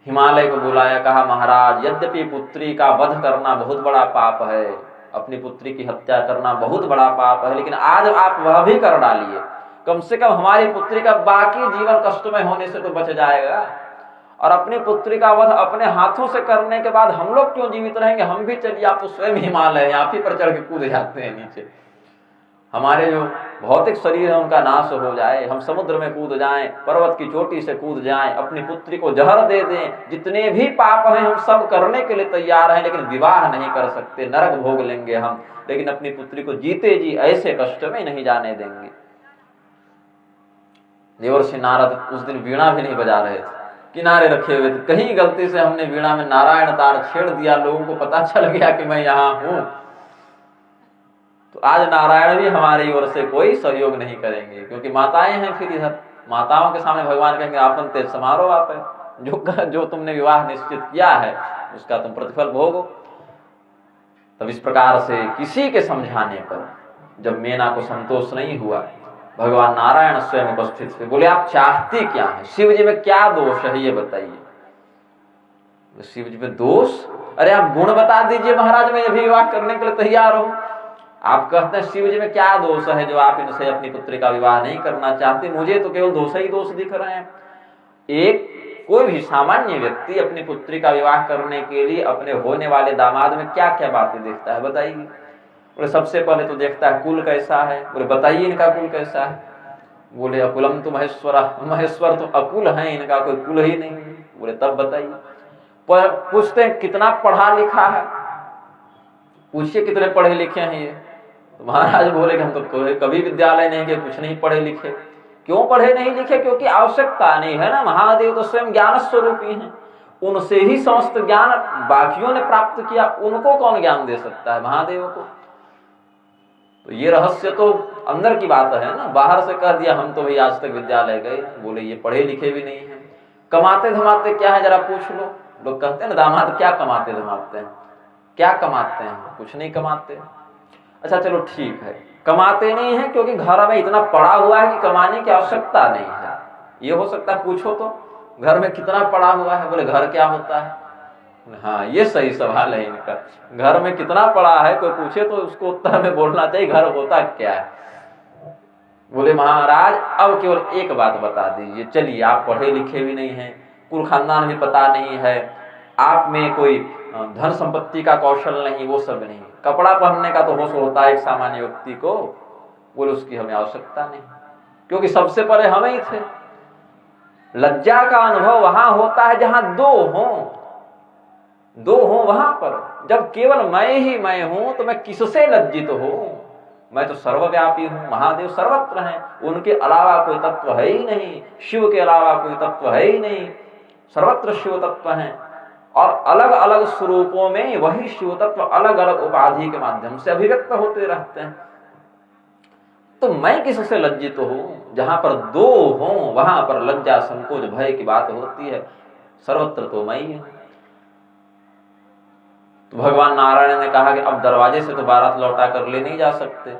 हिमालय को बुलाया, कहा महाराज यद्यपि पुत्री का वध करना बहुत बड़ा पाप है, अपनी पुत्री की हत्या करना बहुत बड़ा पाप है, लेकिन आज आप वह भी कर डालिए, कम से कम हमारी पुत्री का बाकी जीवन कष्टमय होने से तो बच जाएगा। और अपनी पुत्री का वध अपने हाथों से करने के बाद हम लोग क्यों जीवित रहेंगे? हम भी चलिए, आप तो स्वयं हिमालय आप ही पर चढ़ के कूद जाते हैं नीचे। हमारे जो भौतिक शरीर है उनका नाश हो जाए, हम समुद्र में कूद जाएं, पर्वत की चोटी से कूद जाएं, अपनी पुत्री को जहर दे दें, जितने भी पाप हैं हम सब करने के लिए तैयार हैं, लेकिन विवाह नहीं कर सकते, नरक भोग लेंगे हम, लेकिन अपनी पुत्री को जीते जी ऐसे कष्ट में नहीं जाने देंगे। देवर्षि नारद उस दिन वीणा भी नहीं बजा रहे थे, किनारे रखे हुए थे। कहीं गलती से हमने वीणा में नारायण तार छेड़ दिया, लोगों को पता चल गया कि मैं यहाँ हूं, तो आज नारायण भी हमारी ओर से कोई सहयोग नहीं करेंगे, क्योंकि माताएं हैं। फिर इधर माताओं के सामने भगवान कहेंगे आपन तेज समारोह आप है, जो तुमने विवाह निश्चित किया है उसका तुम प्रतिफल भोगो। तब इस प्रकार से किसी के समझाने पर जब मेना को संतोष नहीं हुआ, भगवान नारायण स्वयं उपस्थित थे। बोले आप चाहती क्या है? शिव जी में क्या दोष है ये बताइए। शिव जी में दोष? अरे आप गुण बता दीजिए महाराज, मैं अभी विवाह करने के लिए तैयार हूं। आप कहते हैं शिव जी में क्या दोष है जो आप इनसे अपनी पुत्री का विवाह नहीं करना चाहते? मुझे तो केवल दोष ही दोष दिख रहे हैं। एक कोई भी सामान्य व्यक्ति अपनी पुत्री का विवाह करने के लिए अपने होने वाले दामाद में क्या क्या बातें देखता है बताइए। बोले सबसे पहले तो देखता है कुल कैसा है। बोले बताइए इनका कुल कैसा है। बोले अकुलम तो महेश्वर तो अकुल है, इनका कोई कुल ही नहीं। बोले तब बताइए। पूछते हैं कितना पढ़ा लिखा है, पूछिए कितने पढ़े लिखे हैं ये। तो महाराज बोले कि हम तो कभी विद्यालय नहीं गए, कुछ नहीं पढ़े लिखे। क्यों पढ़े नहीं लिखे? क्योंकि आवश्यकता नहीं है ना। महादेव तो स्वयं ज्ञान स्वरूपी हैं, उनसे ही समस्त ज्ञान बाकियों ने प्राप्त किया, उनको कौन ज्ञान दे सकता है? महादेव को। तो ये रहस्य तो अंदर की बात है ना, बाहर से कह दिया हम तो भाई आज तक विद्यालय गए। बोले ये पढ़े लिखे भी नहीं है। कमाते धमाते क्या है जरा पूछ लो। लोग कहते हैं ना दामाद क्या कमाते धमाते हैं, क्या कमाते हैं? कुछ नहीं कमाते। अच्छा चलो ठीक है, कमाते नहीं है क्योंकि घर में इतना पड़ा हुआ है कि कमाने की आवश्यकता नहीं है। ये हो सकता है। पूछो तो घर में कितना पड़ा हुआ है। बोले घर क्या होता है? हाँ ये सही सवाल है इनका, घर में कितना पड़ा है कोई पूछे तो उसको उत्तर में बोलना चाहिए घर होता क्या है। बोले महाराज अब केवल एक बात बता दीजिए। चलिए आप पढ़े लिखे भी नहीं हैं, कुल खानदान भी पता नहीं है, आप में कोई धन संपत्ति का कौशल नहीं, वो सब नहीं, कपड़ा पहनने का तो होश होता है एक सामान्य व्यक्ति को। बोले उसकी हमें आवश्यकता नहीं, क्योंकि सबसे पहले हम ही थे। लज्जा का अनुभव वहां होता है जहां दो हों वहां पर। जब केवल मैं ही मैं हूं तो मैं किससे लज्जित हूं? मैं तो सर्वव्यापी हूं, महादेव सर्वत्र हैं, उनके अलावा कोई तत्व है ही नहीं, शिव के अलावा कोई तत्व है ही नहीं, सर्वत्र शिव तत्व हैं। और अलग अलग स्वरूपों में वही शिव तत्व अलग अलग उपाधि के माध्यम से अभिव्यक्त होते रहते हैं। तो मैं किससे लज्जित हूं? जहां पर दो हों वहां पर लज्जा संकोच भय की बात होती है, सर्वत्र तो मैं ही हूं। तो भगवान नारायण ने कहा कि अब दरवाजे से तो बारात लौटा कर ले नहीं जा सकते,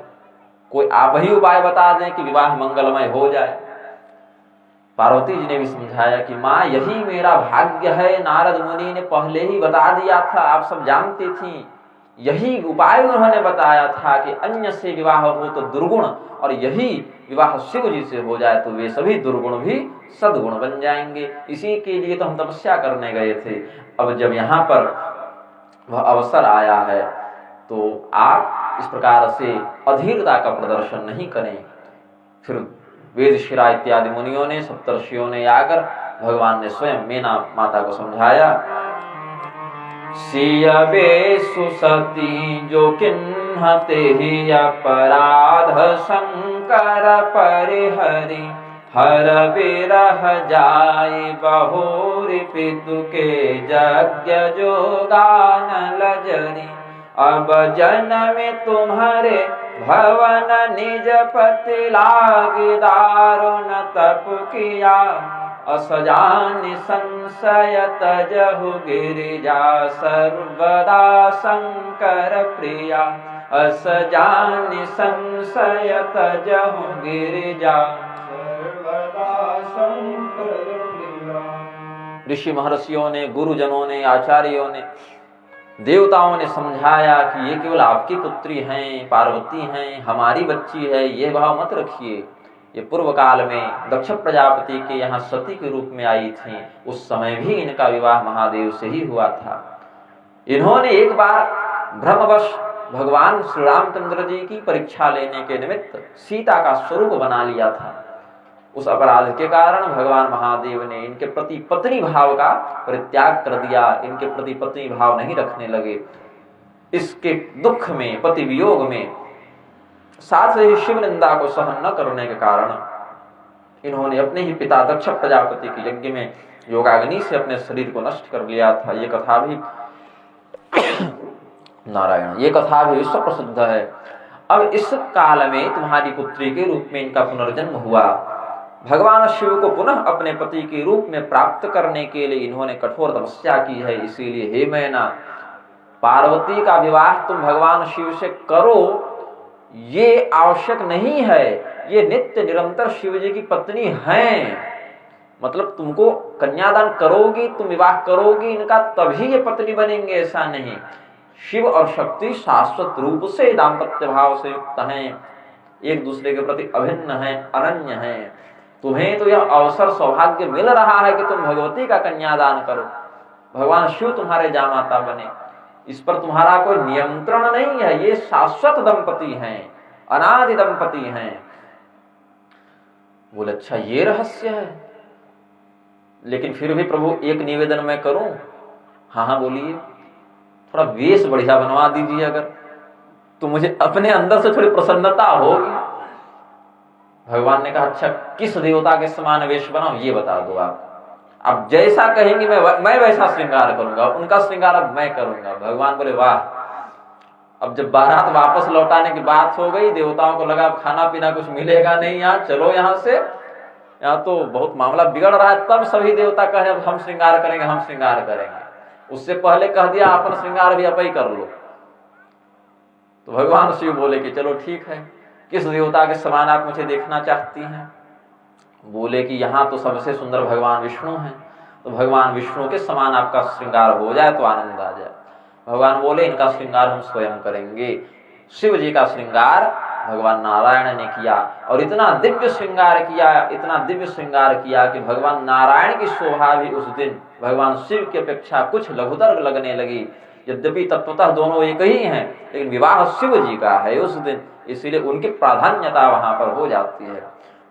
कोई आप ही उपाय बता दें कि विवाह मंगलमय हो जाए। पार्वती जी ने भी समझाया कि माँ यही मेरा भाग्य है, नारद मुनि ने पहले ही बता दिया था, आप सब जानती थी। यही उपाय उन्होंने बताया था कि अन्य से विवाह हो तो दुर्गुण, और यही विवाह शिव जी से हो जाए तो वे सभी दुर्गुण भी सद्गुण बन जाएंगे। इसी के लिए तो हम तपस्या करने गए थे। अब जब यहाँ पर वह अवसर आया है तो आप इस प्रकार से अधीरता का प्रदर्शन नहीं करें। फिर वेद शिरा इत्यादि मुनियों ने, सप्तर्षियों ने आकर भगवान ने स्वयं मेना माता को समझाया। सियबे सुसती जो किन्हते ही अपराध शंकर परिहरि, हर बिरह जाय बहुरी पितु के यज्ञ जोगान लजरी। अब जन्म तुम्हारे भवन निज पति लागी दारुण तप किया, असजान संशय तजहु गिरिजा सर्वदा शंकर प्रिया। असजान संशय तजहु गिरिजा सर्वदा शंकर प्रिया। ऋषि महर्षियों ने, गुरुजनों ने, आचार्यों ने, देवताओं ने समझाया कि ये केवल आपकी पुत्री हैं, पार्वती हैं, हमारी बच्ची है, ये भाव मत रखिए। ये पूर्व काल में दक्ष प्रजापति के यहाँ सती के रूप में आई थी, उस समय भी इनका विवाह महादेव से ही हुआ था। इन्होंने एक बार भ्रमवश भगवान श्री रामचंद्र जी की परीक्षा लेने के निमित्त सीता का स्वरूप बना लिया था। उस अपराध के कारण भगवान महादेव ने इनके प्रति पत्नी भाव का परित्याग कर दिया, इनके प्रति पत्नी भाव नहीं रखने लगे। इसके दुख में, पति वियोग में, साथ ही शिव निंदा को सहन न करने के कारण इन्होंने अपने ही पिता दक्ष प्रजापति के यज्ञ में योगाग्नि से अपने शरीर को नष्ट कर लिया था। ये कथा भी नारायण, ये कथा भी विश्व प्रसिद्ध है। अब इस काल में तुम्हारी पुत्री के रूप में इनका पुनर्जन्म हुआ। भगवान शिव को पुनः अपने पति के रूप में प्राप्त करने के लिए इन्होंने कठोर तपस्या की है। इसीलिए हे मैना, पार्वती का विवाह तुम भगवान शिव से करो, ये आवश्यक नहीं है। ये नित्य निरंतर शिव जी की पत्नी हैं, मतलब तुमको कन्यादान करोगी, तुम विवाह करोगी इनका, तभी ये पत्नी बनेंगे, ऐसा नहीं। शिव और शक्ति शाश्वत रूप से दाम्पत्य भाव से युक्त हैं, एक दूसरे के प्रति अभिन्न हैं, अनन्य हैं। तुम्हें तो यह अवसर सौभाग्य मिल रहा है कि तुम भगवती का कन्यादान करो, भगवान शिव तुम्हारे जामाता बने, इस पर तुम्हारा कोई नियंत्रण नहीं है। ये शाश्वत दंपति हैं, अनादि दंपति हैं। बोले अच्छा ये रहस्य है, लेकिन फिर भी प्रभु एक निवेदन मैं करूं। हाँ हाँ बोलिए। थोड़ा वेश बढ़िया बनवा दीजिए, अगर तो मुझे अपने अंदर से थोड़ी प्रसन्नता होगी। भगवान ने कहा अच्छा किस देवता के समान वेश बनाऊं ये बता दो आप। अब जैसा कहेंगे मैं वैसा श्रृंगार करूंगा, उनका श्रृंगार अब मैं करूंगा। भगवान बोले वाह। अब जब बारात वापस लौटाने की बात हो गई, देवताओं को लगा खाना पीना कुछ मिलेगा नहीं यहाँ, चलो यहाँ से, यहाँ तो बहुत मामला बिगड़ रहा है। तब सभी देवता कहे अब हम श्रृंगार करेंगे, हम श्रृंगार करेंगे। उससे पहले कह दिया अपन श्रृंगार भी आप ही कर लो। तो भगवान शिव बोले कि चलो ठीक है, किस देवता के समान आप मुझे देखना चाहती हैं? बोले कि यहाँ तो सबसे सुंदर भगवान विष्णु हैं, तो भगवान विष्णु के समान आपका श्रृंगार हो जाए तो आनंद आ जाए। भगवान बोले इनका श्रृंगार हम स्वयं करेंगे। शिव जी का श्रृंगार भगवान नारायण ने किया, और इतना दिव्य श्रृंगार किया, इतना दिव्य श्रृंगार किया कि भगवान नारायण की शोभा भी उस दिन भगवान शिव की अपेक्षा कुछ लघुतर लगने लगी। यद्यपि तत्वतः दोनों एक ही हैं, लेकिन विवाह शिव जी का है उस दिन, इसीलिए उनकी प्राधान्यता वहां पर हो जाती है।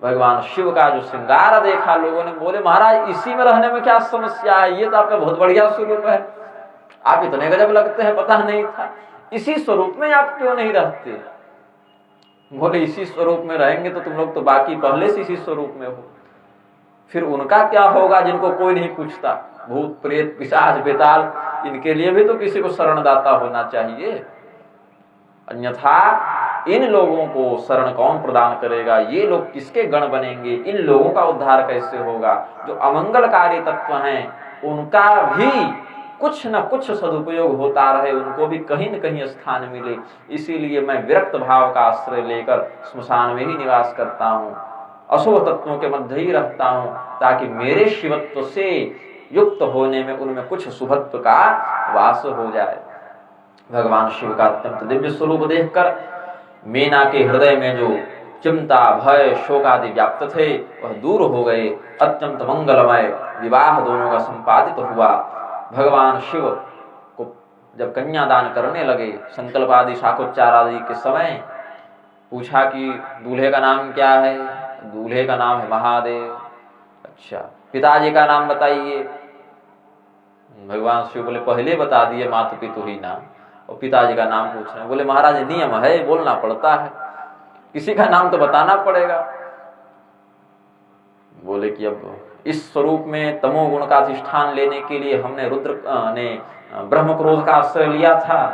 भगवान शिव का जो श्रृंगार देखा, लोगों ने बोले महाराज इसी में रहने में क्या समस्या है, ये तो आपका बहुत बढ़िया स्वरूप है, आप इतने गजब लगते हैं, पता नहीं था। इसी स्वरूप में आप क्यों नहीं रहते? बोले इसी स्वरूप में रहेंगे तो तुम लोग तो बाकी पहले से इसी स्वरूप में हो, फिर उनका क्या होगा जिनको कोई नहीं पूछता? भूत प्रेत पिशाच बेताल, इनके लिए भी तो किसी को शरणदाता होना चाहिए, अन्यथा इन लोगों को शरण कौन प्रदान करेगा? ये लोग किसके गण बनेंगे? इन लोगों का उद्धार कैसे होगा? जो अमंगलकारी तत्व हैं उनका भी कुछ न कुछ सदुपयोग होता रहे, उनको भी कहीं न कहीं स्थान मिले। इसीलिए मैं विरक्त भाव का आश्रय लेकर स्मशान में ही निवास करता हूँ, अशुभ तत्वों के मध्य ही रहता हूँ, ताकि मेरे शिवत्व से युक्त होने में उनमें कुछ शुभत्व का वास हो जाए। भगवान शिव का अत्यंत दिव्य स्वरूप देखकर मीना के हृदय में जो चिंता भय शोक आदि व्याप्त थे वह दूर हो गए। अत्यंत मंगलमय विवाह दोनों का संपादित हुआ। भगवान शिव को जब कन्यादान करने लगे, संकल्प आदि शाखोच्चार आदि के समय पूछा कि दूल्हे का नाम क्या है? दूल्हे का नाम है महादेव। अच्छा पिताजी का नाम बताइए। भगवान शिव बोले पहले बता दिए मातु पितु ही नाम, और पिताजी का नाम पूछ रहे हैं। बोले महाराज नियम है, बोलना पड़ता है, किसी का नाम तो बताना पड़ेगा। बोले कि अब इस स्वरूप में तमोगुण का अधिष्ठान लेने के लिए हमने रुद्र ने ब्रह्म क्रोध का आश्रय लिया था।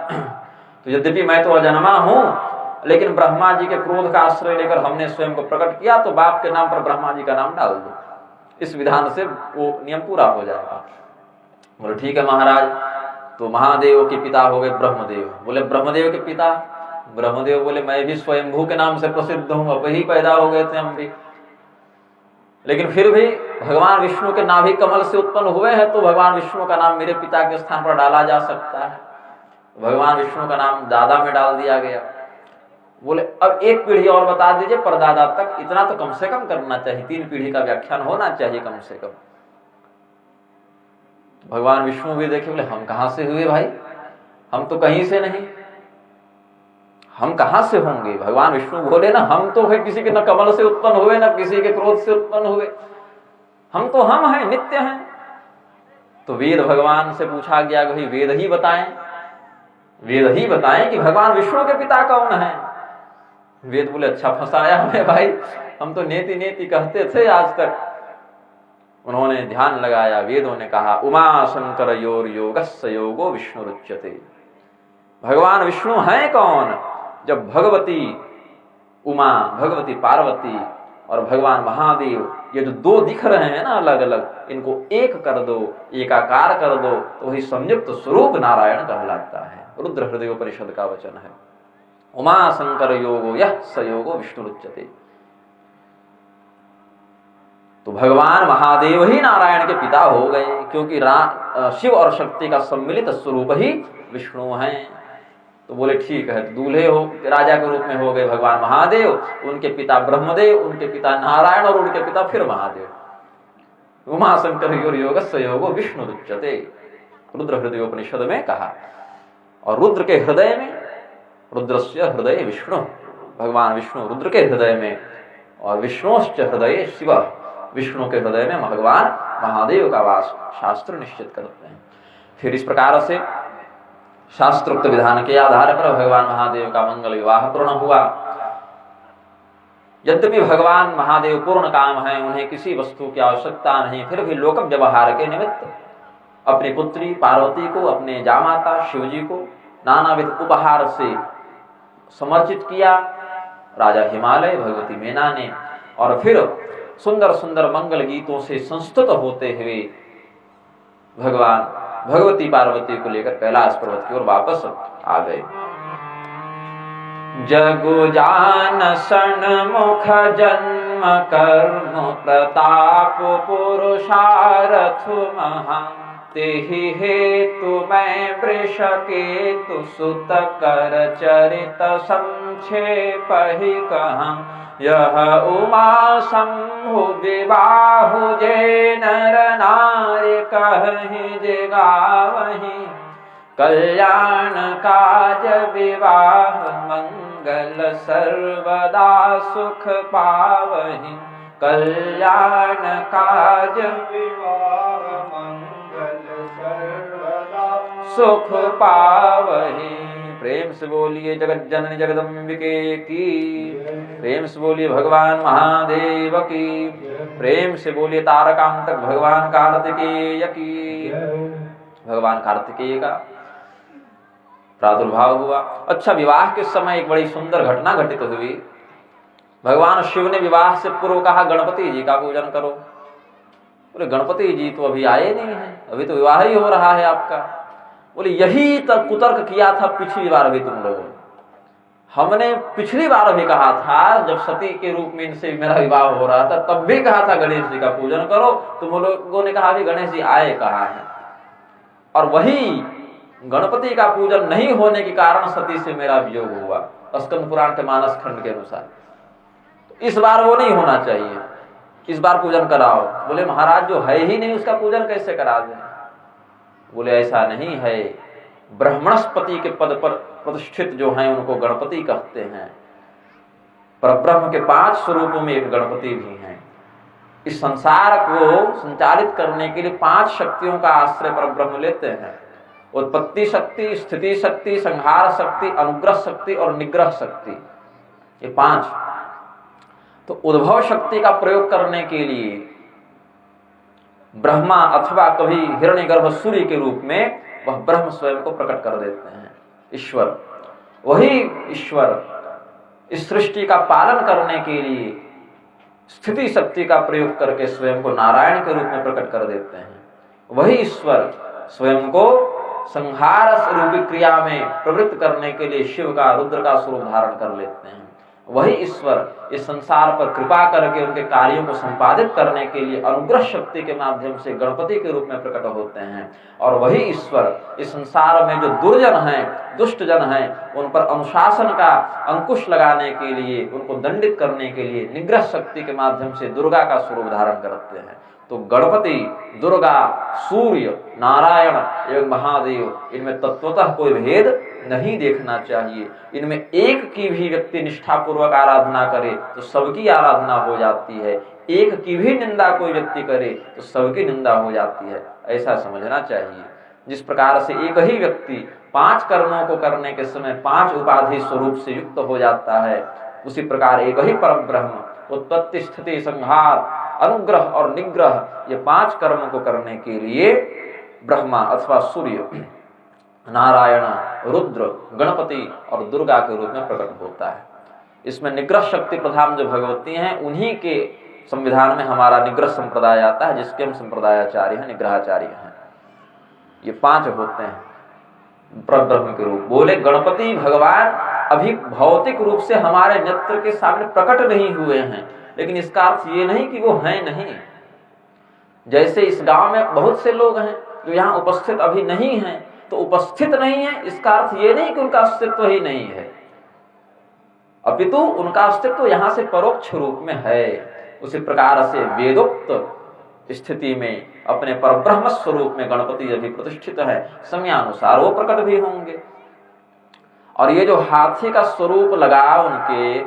तो यद्यपि मैं तो अजन्मा हूं, लेकिन ब्रह्मा जी के क्रोध का आश्रय लेकर हमने स्वयं को प्रकट किया, तो बाप के नाम पर ब्रह्मा जी का नाम डाल दो। इस विधान से वो नियम पूरा हो जाएगा। बोले ठीक है महाराज। तो महादेव के पिता हो गए ब्रह्मदेव। बोले ब्रह्मदेव के पिता? ब्रह्मदेव बोले मैं भी स्वयंभू के नाम से प्रसिद्ध हूं, अब ही पैदा हो गए थे हम भी, लेकिन फिर भी भगवान विष्णु के नाभि कमल से उत्पन्न हुए हैं, तो भगवान विष्णु का नाम मेरे पिता के स्थान पर डाला जा सकता है। भगवान विष्णु का नाम दादा में डाल दिया गया। बोले अब एक पीढ़ी और बता दीजिए परदादा तक, इतना तो कम से कम करना चाहिए, 3 पीढ़ी का व्याख्यान होना चाहिए कम से कम। भगवान विष्णु भी देखे, बोले हम कहां से हुए भाई, हम तो कहीं से नहीं, हम कहां से होंगे। भगवान विष्णु बोले ना, हम तो है किसी के न कमल से उत्पन्न हुए, न किसी के क्रोध से उत्पन्न हुए, हम तो हम हैं, नित्य हैं। तो वेद भगवान से पूछा गया कि वेद ही बताएं, वेद ही बताएं कि भगवान विष्णु के पिता कौन है। वेद बोले अच्छा फंसाया हमें भाई, हम तो नेति नेति कहते थे आज तक। उन्होंने ध्यान लगाया, वेदों ने कहा उमा शंकर योर योगस्य योगो विष्णु रुच्यते। भगवान विष्णु हैं कौन? जब भगवती उमा, भगवती पार्वती और भगवान महादेव, ये जो 2 दिख रहे हैं ना अलग अलग, इनको एक कर दो, एकाकार कर दो, तो वही संयुक्त स्वरूप नारायण कहलाता है। रुद्र हृदय उपनिषद का वचन है, उमा शंकर योगो यः स योगो विष्णु रुच्यते। तो भगवान महादेव ही नारायण के पिता हो गए, क्योंकि शिव और शक्ति का सम्मिलित स्वरूप ही विष्णु हैं। तो बोले ठीक है, दूल्हे हो राजा के रूप में हो गए भगवान महादेव, उनके पिता ब्रह्मदेव, उनके पिता नारायण और उनके पिता फिर महादेव। उमा शंकर योगस्य योगो विष्णु रुच्यते, रुद्र हृदय उपनिषद में कहा। और रुद्र के हृदय में, रुद्रस्य हृदय विष्णु, भगवान विष्णु रुद्र के हृदय में, और विष्णुश्च हृदय शिव, विष्णु के हृदय में भगवान महादेव का वास शास्त्र निश्चित करते हैं। फिर इस प्रकार से शास्त्रोक्त विधान के आधार पर भगवान महादेव का मंगल विवाह पूर्ण हुआ। यद्यपि भगवान महादेव पूर्ण काम है, उन्हें किसी वस्तु की आवश्यकता नहीं, फिर भी लोक व्यवहार के निमित्त अपनी पुत्री पार्वती को, अपने जामाता शिवजी को नानाविध उपहार से समर्चित किया राजा हिमालय, भगवती मैना ने। और फिर सुंदर सुंदर मंगल गीतों से संस्तुत होते हुए भगवान भगवती पार्वती को लेकर कैलाश पर्वत की ओर वापस आ गए। जगु जान सन्मुख जन्म कर्म प्रताप पुरुषारथ महा, तेहि हेतु मैं वृष केतु सुत कर चरित संक्षेप ही कहूं। यह उमा शंभु विवाहु जे नर नारी कहि जे गावहि, कल्याण काज विवाह मंगल सर्वदा सुख पावहि, कल्याण काज विवाह मंगल सर्वदा सुख पावहि। प्रेम से बोलिए जगत जननी जगदम्बिके की, प्रेम से बोलिए भगवान महादेव की, प्रेम से बोलिए तारकांतक भगवान कार्तिकेय की। भगवान कार्तिकेय का प्रादुर्भाव हुआ। अच्छा, विवाह के समय एक बड़ी सुंदर घटना घटित हुई। भगवान शिव ने विवाह से पूर्व कहा गणपति जी का पूजन करो। बोले गणपति जी तो अभी आए नहीं है, अभी तो विवाह ही हो रहा है आपका। बोले यही तक कुतर्क किया था पिछली बार भी तुम लोगों ने, हमने पिछली बार भी कहा था जब सती के रूप में इनसे मेरा विवाह हो रहा था, तब भी कहा था गणेश जी का पूजन करो। तुम लोगों ने कहा कि गणेश जी आए कहाँ हैं, और वही गणपति का पूजन नहीं होने के कारण सती से मेरा वियोग हुआ, स्कंद पुराण के मानस खंड के अनुसार। इस बार वो नहीं होना चाहिए, इस बार पूजन कराओ। बोले महाराज जो है ही नहीं उसका पूजन कैसे करा दें। बोले ऐसा नहीं है, ब्रह्मणस्पति के पद पर प्रतिष्ठित जो हैं उनको गणपति कहते हैं। पर ब्रह्म के 5 स्वरूपों में एक गणपति भी हैं। इस संसार को संचालित करने के लिए 5 शक्तियों का आश्रय पर ब्रह्म लेते हैं। उत्पत्ति शक्ति, स्थिति शक्ति, संहार शक्ति, अनुग्रह शक्ति और निग्रह शक्ति, ये 5। तो उद्भव शक्ति का प्रयोग करने के लिए ब्रह्मा अथवा कभी हिरण्यगर्भ सूर्य के रूप में वह ब्रह्म स्वयं को प्रकट कर देते हैं। ईश्वर, वही ईश्वर इस सृष्टि का पालन करने के लिए स्थिति शक्ति का प्रयोग करके स्वयं को नारायण के रूप में प्रकट कर देते हैं। वही ईश्वर स्वयं को संहार रूपी क्रिया में प्रवृत्त करने के लिए शिव का, रुद्र का स्वरूप धारण कर लेते हैं। वही ईश्वर इस संसार पर कृपा करके उनके कार्यों को संपादित करने के लिए अनुग्रह शक्ति के माध्यम से गणपति के रूप में प्रकट होते हैं। और वही ईश्वर इस संसार में जो दुर्जन हैं, दुष्ट जन हैं, उन पर अनुशासन का अंकुश लगाने के लिए, उनको दंडित करने के लिए निग्रह शक्ति के माध्यम से दुर्गा का स्वरूप धारण करते हैं। तो गणपति, दुर्गा, सूर्य, नारायण एवं महादेव, इनमें तत्वतः कोई भेद नहीं देखना चाहिए। इनमें एक की भी व्यक्ति निष्ठापूर्वक आराधना करे तो सबकी आराधना हो जाती है, एक की भी निंदा कोई व्यक्ति करे तो सबकी निंदा हो जाती है, ऐसा समझना चाहिए। जिस प्रकार से एक ही व्यक्ति 5 कर्मों को करने के समय 5 उपाधि स्वरूप से युक्त हो जाता है, उसी प्रकार एक ही परब्रह्म उत्पत्ति, स्थिति, संहार, अनुग्रह और निग्रह, ये 5 कर्म को करने के लिए ब्रह्मा अथवा सूर्य, नारायण, रुद्र, गणपति और दुर्गा के रूप में प्रकट होता है। इसमें निग्रह शक्ति प्रधान जो भगवती हैं, उन्हीं के संविधान में हमारा निग्रह संप्रदाय आता है, जिसके हम संप्रदायाचार्य हैं, निग्रहाचार्य हैं। ये 5 होते हैं परब्रह्म के रूप। बोले गणपति भगवान अभी भौतिक रूप से हमारे नेत्र के सामने प्रकट नहीं हुए हैं, लेकिन इसका अर्थ ये नहीं कि वो हैं नहीं। जैसे इस गांव में बहुत से लोग हैं जो यहाँ उपस्थित अभी नहीं हैं, तो उपस्थित नहीं है इसका अर्थ ये नहीं कि उनका अस्तित्व ही नहीं है, अपितु उनका अस्तित्व यहाँ से परोक्ष रूप में है। उसी प्रकार से वेदोक्त स्थिति में अपने परब्रह्म स्वरूप में गणपति अभी प्रतिष्ठित है, समयानुसार वो प्रकट भी होंगे। और ये जो हाथी का स्वरूप लगा उनके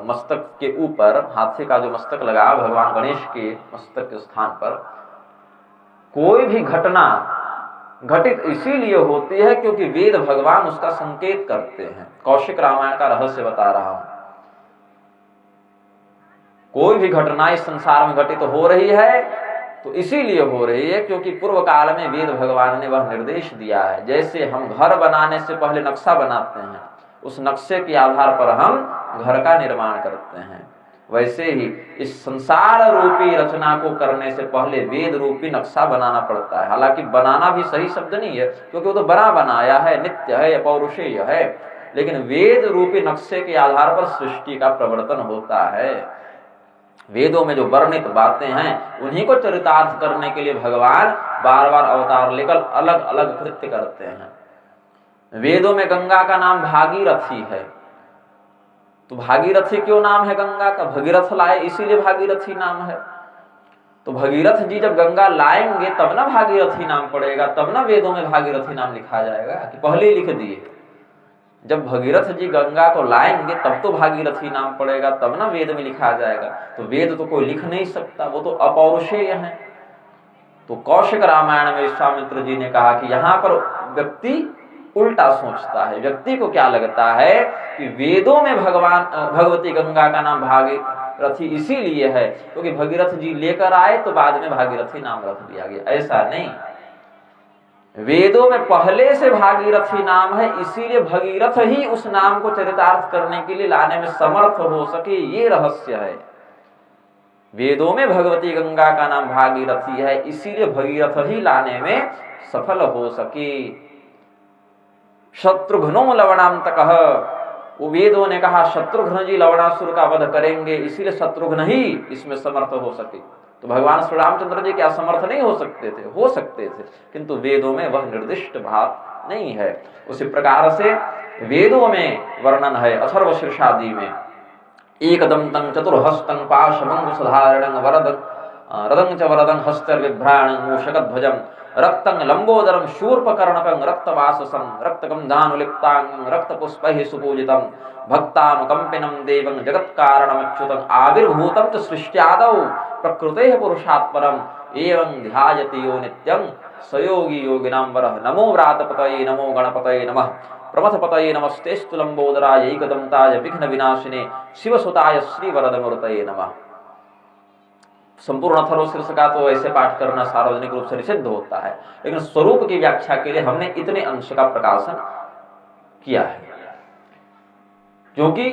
मस्तक के ऊपर, हाथी का जो मस्तक लगा भगवान गणेश के मस्तक के स्थान पर, कोई भी घटना घटित इसीलिए होती है क्योंकि वेद भगवान उसका संकेत करते हैं। कौशिक रामायण का रहस्य बता रहा हूं। कोई भी घटना इस संसार में घटित हो रही है तो इसीलिए हो रही है क्योंकि पूर्व काल में वेद भगवान ने वह निर्देश दिया है। जैसे हम घर बनाने से पहले नक्शा बनाते हैं, उस नक्शे के आधार पर हम घर का निर्माण करते हैं, वैसे ही इस संसार रूपी रचना को करने से पहले वेद रूपी नक्शा बनाना पड़ता है। हालांकि बनाना भी सही शब्द नहीं है क्योंकि वो तो बना बनाया है, नित्य है, अपौरुषेय है, लेकिन वेद रूपी नक्शे के आधार पर सृष्टि का प्रवर्तन होता है। वेदों में जो वर्णित बातें हैं उन्हीं को चरितार्थ करने के लिए भगवान बार बार अवतार लेकर अलग अलग कृत्य करते हैं। वेदों में गंगा का नाम भागीरथी है, तो भागीरथी क्यों नाम है गंगा का? भगीरथ लाए इसीलिए भागीरथी नाम है। तो भगीरथ जी जब गंगा लाएंगे तब ना भागीरथी नाम पड़ेगा, तब ना वेदों में भागीरथी नाम लिखा जाएगा कि पहले ही लिख दिए। जब भगीरथ जी गंगा को लाएंगे तब तो भागीरथी नाम पड़ेगा, तब ना वेद में लिखा जाएगा। तो वेद तो कोई लिख नहीं सकता, वो तो अपौरुषेय है। तो कौशिक रामायण में विश्वामित्र जी ने कहा कि यहाँ पर व्यक्ति उल्टा सोचता है। व्यक्ति को क्या लगता है कि वेदों में भगवती गंगा का नाम भागीरथी इसीलिए है क्योंकि भगीरथ जी लेकर आए तो बाद में भागीरथी नाम रख दिया गया। ऐसा नहीं, वेदों में पहले से भागीरथी नाम है, इसीलिए भगीरथ ही उस नाम को चरितार्थ करने के लिए लाने में समर्थ हो सके, ये रहस्य है। वेदों में भगवती गंगा का नाम भागीरथी है, इसीलिए भगीरथ ही लाने में सफल हो सके। शत्रुघ्नो लवणांतकः, वो वेदों ने कहा शत्रुघ्न जी लवणासुर का वध करेंगे, इसीलिए शत्रुघ्न ही इसमें समर्थ हो सके। तो भगवान श्री रामचंद्र जी क्या समर्थ नहीं हो सकते थे? हो सकते थे, किंतु वेदों में वह निर्दिष्ट भाव नहीं है। उसी प्रकार से वेदों में वर्णन है अथर्व शीर्षादि में, एकदंतं चतुर्हस्तं पाशमंकुशधारणं रदं च वरदं हस्तर्विभ्राणं मूषकध्वजं रक्तं लंबोदरं शूर्पकर्णकं रक्तवाससं रक्तगंधानुलिप्तांगं रक्तपुष्पैः सुपूजितं भक्तानुकंपिनं देवं जगत्कारणमच्युतं आविर्भूतं च सृष्ट्यादौ प्रकृतेः पुरुषात्परम् एवं ध्यायति यो नित्यं स योगी योगिनां वरः। नमो व्रातपतये नमो गणपतये नमः प्रमथपतये नमस्तेस्तु लंबोदराय एकदंताय विघ्न विनाशिने शिवसुताय श्रीवरदमूर्तये नमः। संपूर्ण अथर्व शीर्ष का तो ऐसे पाठ करना सार्वजनिक रूप से निषिद्ध होता है, लेकिन स्वरूप की व्याख्या के लिए हमने इतने अंश का प्रकाशन किया है क्योंकि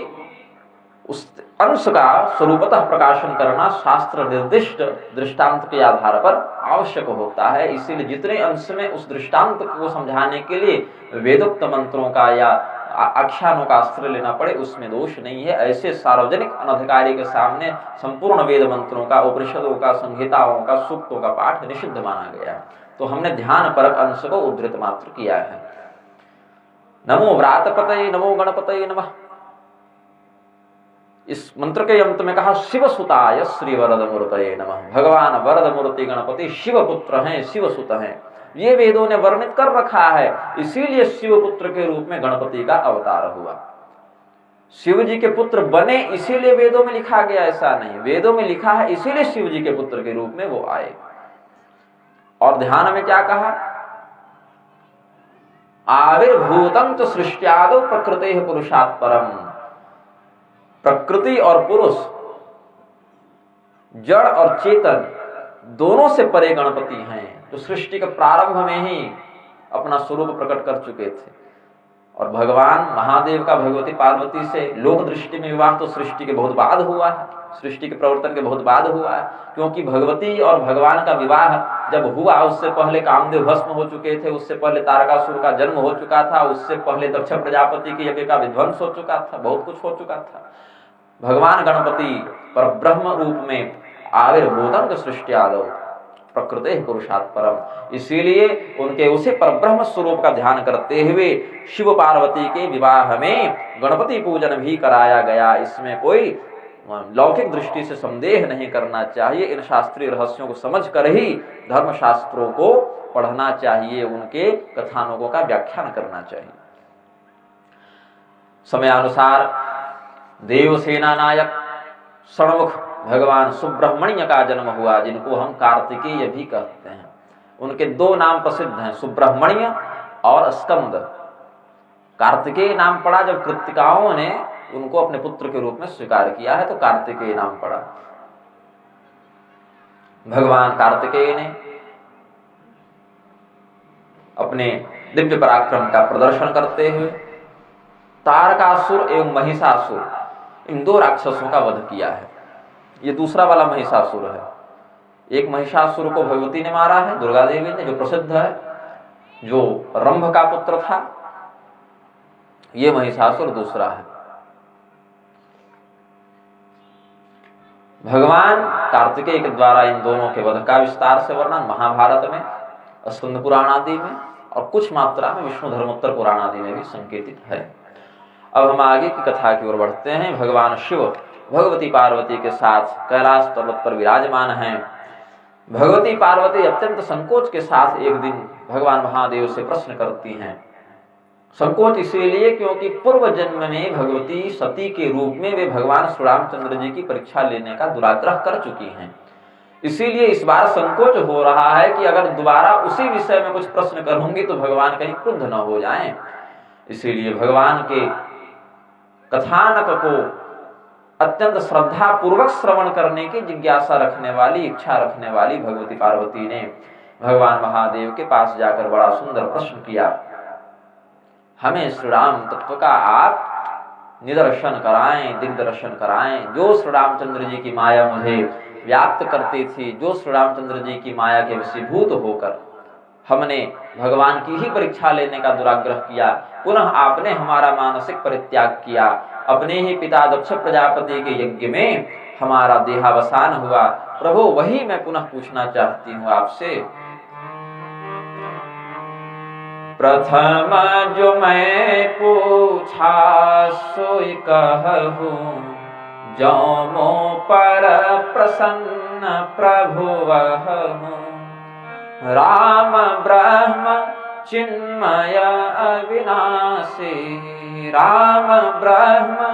उस अंश का स्वरूपतः प्रकाशन करना शास्त्र निर्दिष्ट दृष्टांत के आधार पर आवश्यक होता है। इसीलिए जितने अंश में उस दृष्टांत को समझाने के लिए वेदोक्त मंत्रों का या आख्यानों का आश्रय लेना पड़े, उसमें दोष नहीं है। ऐसे सार्वजनिक अनधिकारी के सामने संपूर्ण वेद मंत्रों का, उपनिषदों का, संहिताओं का, सूक्तों का पाठ निषिद्ध माना गया है। तो हमने ध्यान परक अंश को उद्धृत मात्र किया है। नमो व्रातपतये नमो गणपतये नमः। इस मंत्र के अंत में कहा शिव सुताय श्री वरद मूर्तये नमः। भगवान वरद मूर्ति गणपति शिव पुत्र हैं, शिव सुत हैं, ये वेदों ने वर्णित कर रखा है। इसीलिए शिव पुत्र के रूप में गणपति का अवतार हुआ। शिव जी के पुत्र बने इसीलिए वेदों में लिखा गया, ऐसा नहीं। वेदों में लिखा है इसीलिए शिव जी के पुत्र के रूप में वो आए। और ध्यान में क्या कहा, आविर्भूतं च सृष्ट्यादौ प्रकृतेः पुरुषात् परम। प्रकृति और पुरुष, जड़ और चेतन दोनों से परे गणपति हैं, जो सृष्टि के प्रारंभ में ही अपना स्वरूप प्रकट कर चुके थे। और भगवान महादेव का भगवती पार्वती से लोक दृष्टि में विवाह तो सृष्टि के बहुत बाद हुआ है, सृष्टि के प्रवर्तन के बहुत बाद हुआ है। क्योंकि भगवती और भगवान का विवाह जब हुआ, उससे पहले कामदेव भस्म हो चुके थे, उससे पहले तारकासुर का जन्म हो चुका था, उससे पहले दक्ष प्रजापति के यज्ञ का विध्वंस हो चुका था, बहुत कुछ हो चुका था। भगवान गणपति परब्रह्म रूप में आविर्भूतं सृष्टि आदौ प्रकृते पुरुषात् परम। इसीलिए उनके उसे परब्रह्म स्वरूप का ध्यान करते हुए शिव पार्वती के विवाह में गणपति पूजन भी कराया गया। इसमें कोई लौकिक दृष्टि से संदेह नहीं करना चाहिए। इन शास्त्रीय रहस्यों को समझ कर ही धर्म शास्त्रों को पढ़ना चाहिए, उनके कथानकों का व्याख्यान करना चाहिए। समयानुसार देवसेना नायक षणमुख भगवान सुब्रह्मण्य का जन्म हुआ, जिनको हम कार्तिकेय भी कहते हैं। उनके दो नाम प्रसिद्ध हैं, सुब्रह्मण्य और स्कंद। कार्तिकेय नाम पड़ा जब कृत्तिकाओं ने उनको अपने पुत्र के रूप में स्वीकार किया है, तो कार्तिकेय नाम पड़ा। भगवान कार्तिकेय ने अपने दिव्य पराक्रम का प्रदर्शन करते हुए तारकासुर एवं महिषासुर, इन दो राक्षसों का वध किया है। ये दूसरा वाला महिषासुर है। एक महिषासुर को भगवती ने मारा है, दुर्गा देवी ने, जो प्रसिद्ध है, जो रंभ का पुत्र था। ये महिषासुर दूसरा है। भगवान कार्तिकेय के द्वारा इन दोनों के वध का विस्तार से वर्णन महाभारत में, स्कंद पुराण आदि में और कुछ मात्रा में विष्णु धर्मोत्तर पुराण आदि में भी संकेतित है। अब हम आगे की कथा की ओर बढ़ते हैं। भगवान शिव भगवती पार्वती के साथ कैलाश पर्वत पर विराजमान हैं। भगवती पार्वती अत्यंत संकोच के साथ एक दिन भगवान महादेव से प्रश्न करती हैं। संकोच इसीलिए क्योंकि पूर्व जन्म में भगवती सती के रूप में वे भगवान श्री रामचंद्र जी की परीक्षा लेने का दुराग्रह कर चुकी हैं। इसीलिए इस बार संकोच हो रहा है कि अगर दोबारा उसी विषय में कुछ प्रश्न करूंगी तो भगवान कहीं क्रुद्ध न हो जाएं। इसीलिए भगवान के कथानक को अत्यंत श्रद्धा पूर्वक श्रवण करने की जिज्ञासा रखने वाली, इच्छा रखने वाली भगवती पार्वती ने भगवान महादेव के पास जाकर बड़ा सुंदर प्रश्न किया। हमें श्री राम तत्व का आप निदर्शन कराएं, दिग्दर्शन कराएं। जो श्री रामचंद्र जी की माया मुझे व्याप्त करती थी, जो श्री रामचंद्र जी की माया के वशीभूत होकर हमने भगवान की ही परीक्षा लेने का दुराग्रह किया, पुनः आपने हमारा मानसिक परित्याग किया, अपने ही पिता दक्ष प्रजापति के यज्ञ में हमारा देहावसान हुआ। प्रभु, वही मैं पुनः पूछना चाहती हूँ आपसे। प्रथम जो मैं पूछा सोई कहूँ, जो मो पर प्रसन्न प्रभु वह हूँ। राम ब्रह्म चिन्मय अविनाशी, राम ब्रह्म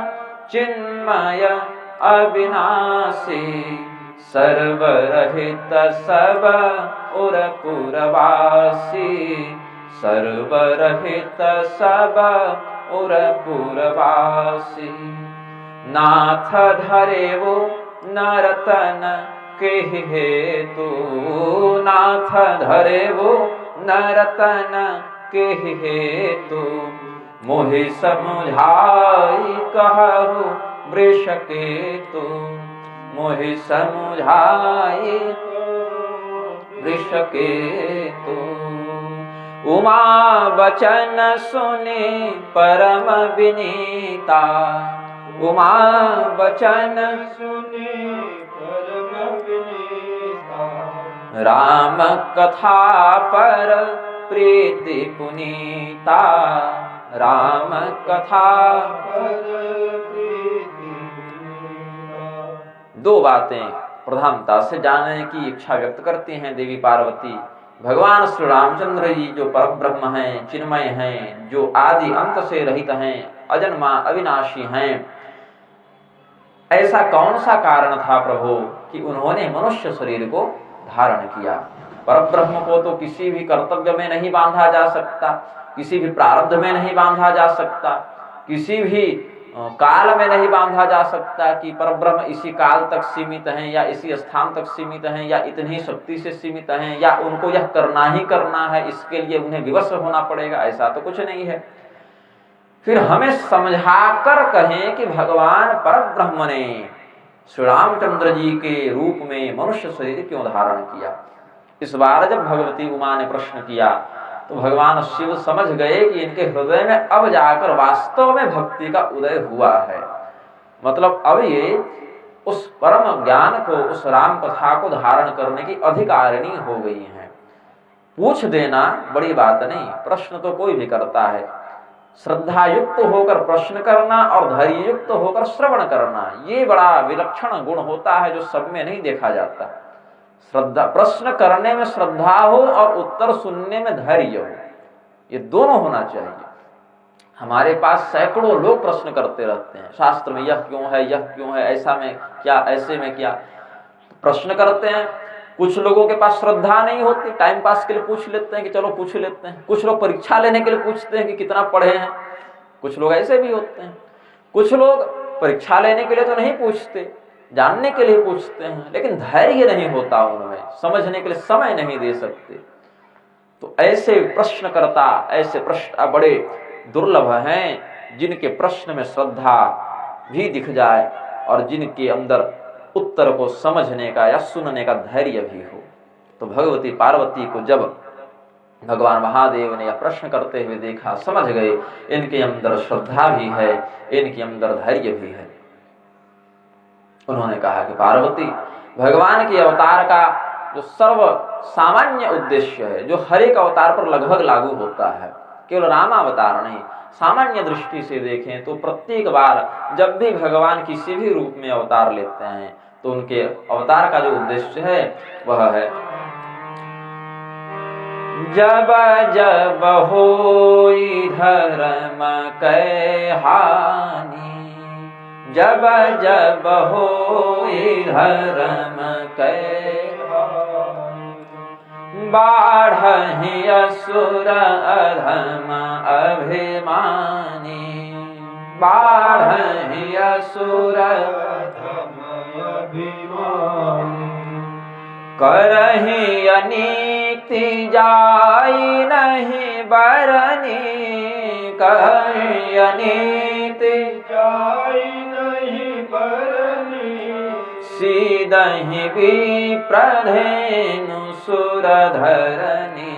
चिन्मय अविनाशी। सर्वरहित सब उर पुरवासी, सर्वरहित सब उर पुरवासी। नाथ धरे वो नरतन के हेतु, नाथ धरे वो नरतन के हेतु। मोहि समुझाई कहु वृष केतु, मोहि समुझाई वृष केतु। उमा बचन सुने परम विनीता, उमा बचन सुने परम विनीता, राम कथा पर प्रीति पुनीता, राम कथा पर प्रीति पुनीता। दो बातें प्रधानता से जानने की इच्छा व्यक्त करती हैं देवी पार्वती। भगवान श्री रामचंद्र जी जो परब्रह्म हैं, चिन्मय हैं, जो आदि अंत से रहित हैं, अजन्मा अविनाशी हैं, ऐसा कौन सा कारण था प्रभु कि उन्होंने मनुष्य शरीर को धारण किया। परब्रह्म को तो किसी भी कर्तव्य में नहीं बांधा जा सकता, किसी भी प्रारब्ध में नहीं बांधा जा सकता, किसी भी काल में नहीं बांधा जा सकता कि परब्रह्म इसी काल तक सीमित हैं या इसी स्थान तक सीमित हैं या इतनी शक्ति से सीमित हैं या उनको यह करना ही करना है, इसके लिए उन्हें विवश होना पड़ेगा, ऐसा तो कुछ नहीं है। फिर हमें समझाकर कहें कि भगवान परब्रह्म ने श्री रामचंद्र जी के रूप में मनुष्य शरीर क्यों धारण किया। इस बार जब भगवती उमा ने प्रश्न किया तो भगवान शिव समझ गए कि इनके हृदय में अब जाकर वास्तव में भक्ति का उदय हुआ है। मतलब अब ये उस परम ज्ञान को, उस राम कथा को धारण करने की अधिकारिणी हो गई हैं। पूछ देना बड़ी बात नहीं, प्रश्न तो कोई भी करता है। श्रद्धा युक्त होकर प्रश्न करना और धैर्य युक्त होकर श्रवण करना, ये बड़ा विलक्षण गुण होता है जो सब में नहीं देखा जाता। श्रद्धा, प्रश्न करने में श्रद्धा हो और उत्तर सुनने में धैर्य हो, ये दोनों होना चाहिए। हमारे पास सैकड़ों लोग प्रश्न करते रहते हैं, शास्त्र में यह क्यों है, यह क्यों है, ऐसा में क्या, ऐसे में क्या, प्रश्न करते हैं। कुछ लोगों के पास श्रद्धा नहीं होती, टाइम पास के लिए पूछ लेते हैं कि चलो पूछ लेते हैं। कुछ लोग परीक्षा लेने के लिए पूछते हैं कि कितना पढ़े हैं, कुछ लोग ऐसे भी होते हैं। कुछ लोग परीक्षा लेने के लिए तो नहीं पूछते, जानने के लिए पूछते हैं, लेकिन धैर्य नहीं होता उनमें, समझने के लिए समय नहीं दे सकते। तो ऐसे प्रश्नकर्ता, ऐसे प्रश्न बड़े दुर्लभ हैं जिनके प्रश्न में श्रद्धा भी दिख जाए और जिनके अंदर उत्तर को समझने का या सुनने का धैर्य भी हो। तो भगवती पार्वती को जब भगवान महादेव ने यह प्रश्न करते हुए देखा, समझ गए इनके अंदर श्रद्धा भी है, इनके अंदर धैर्य भी है। उन्होंने कहा कि पार्वती, भगवान के अवतार का जो सर्व सामान्य उद्देश्य है, जो हर एक अवतार पर लगभग लागू होता है, केवल रामावतार नहीं, सामान्य दृष्टि से देखें तो प्रत्येक बार जब भी भगवान किसी भी रूप में अवतार लेते हैं तो उनके अवतार का जो उद्देश्य है वह है जब जब होई धर्म कै हानि, जब जब होई धर्म कै बाढ़हि असुर अधम अभिमानी, बाढ़हि असुर अधम अभिमानी, करहि अनीति जाई नहीं बरनी, करहि अनीति जाई नहीं बरनी, सीदहि विप्रधेनु सुरधरनी,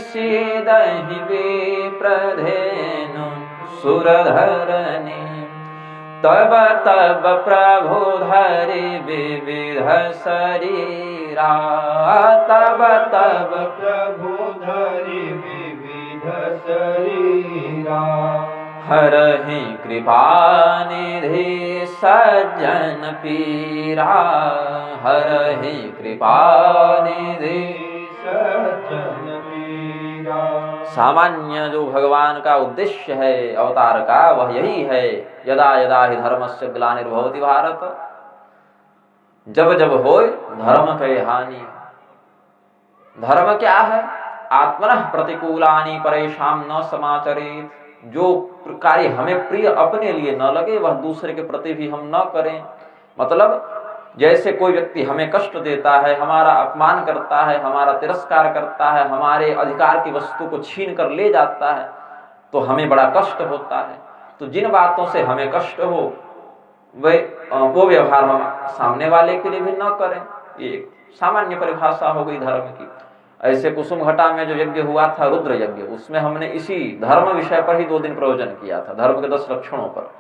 सीदहि विप्रधेनु सुरधरनी। तब तब प्रभु धरि विविध शरीरा, तब तब प्रभु धरि विविध शरीरा, हरहि कृपा निधि सज्जन पीरा, हरहि कृपा निधि सज्जन पीरा। सामान्य जो भगवान का उद्देश्य है अवतार का वह यही है, यदा यदा हि धर्मस्य ग्लानिर्भवति भारत, जब जब होय धर्म कै हानि। धर्म क्या है? आत्मनः प्रतिकूलानि परेषां न समाचरेत्, जो कार्य हमें प्रिय अपने लिए न लगे वह दूसरे के प्रति भी हम न करें। मतलब जैसे कोई व्यक्ति हमें कष्ट देता है, हमारा अपमान करता है, हमारा तिरस्कार करता है, हमारे अधिकार की वस्तु को छीन कर ले जाता है तो हमें बड़ा कष्ट होता है। तो जिन बातों से हमें कष्ट हो वो व्यवहार हम सामने वाले के लिए भी न करें। ये सामान्य परिभाषा हो गई धर्म की। ऐसे कुसुम घटा में जो यज्ञ हुआ था रुद्र यज्ञ, उसमें हमने इसी धर्म विषय पर ही 2 दिन प्रवचन किया था, धर्म के 10 लक्षणों पर।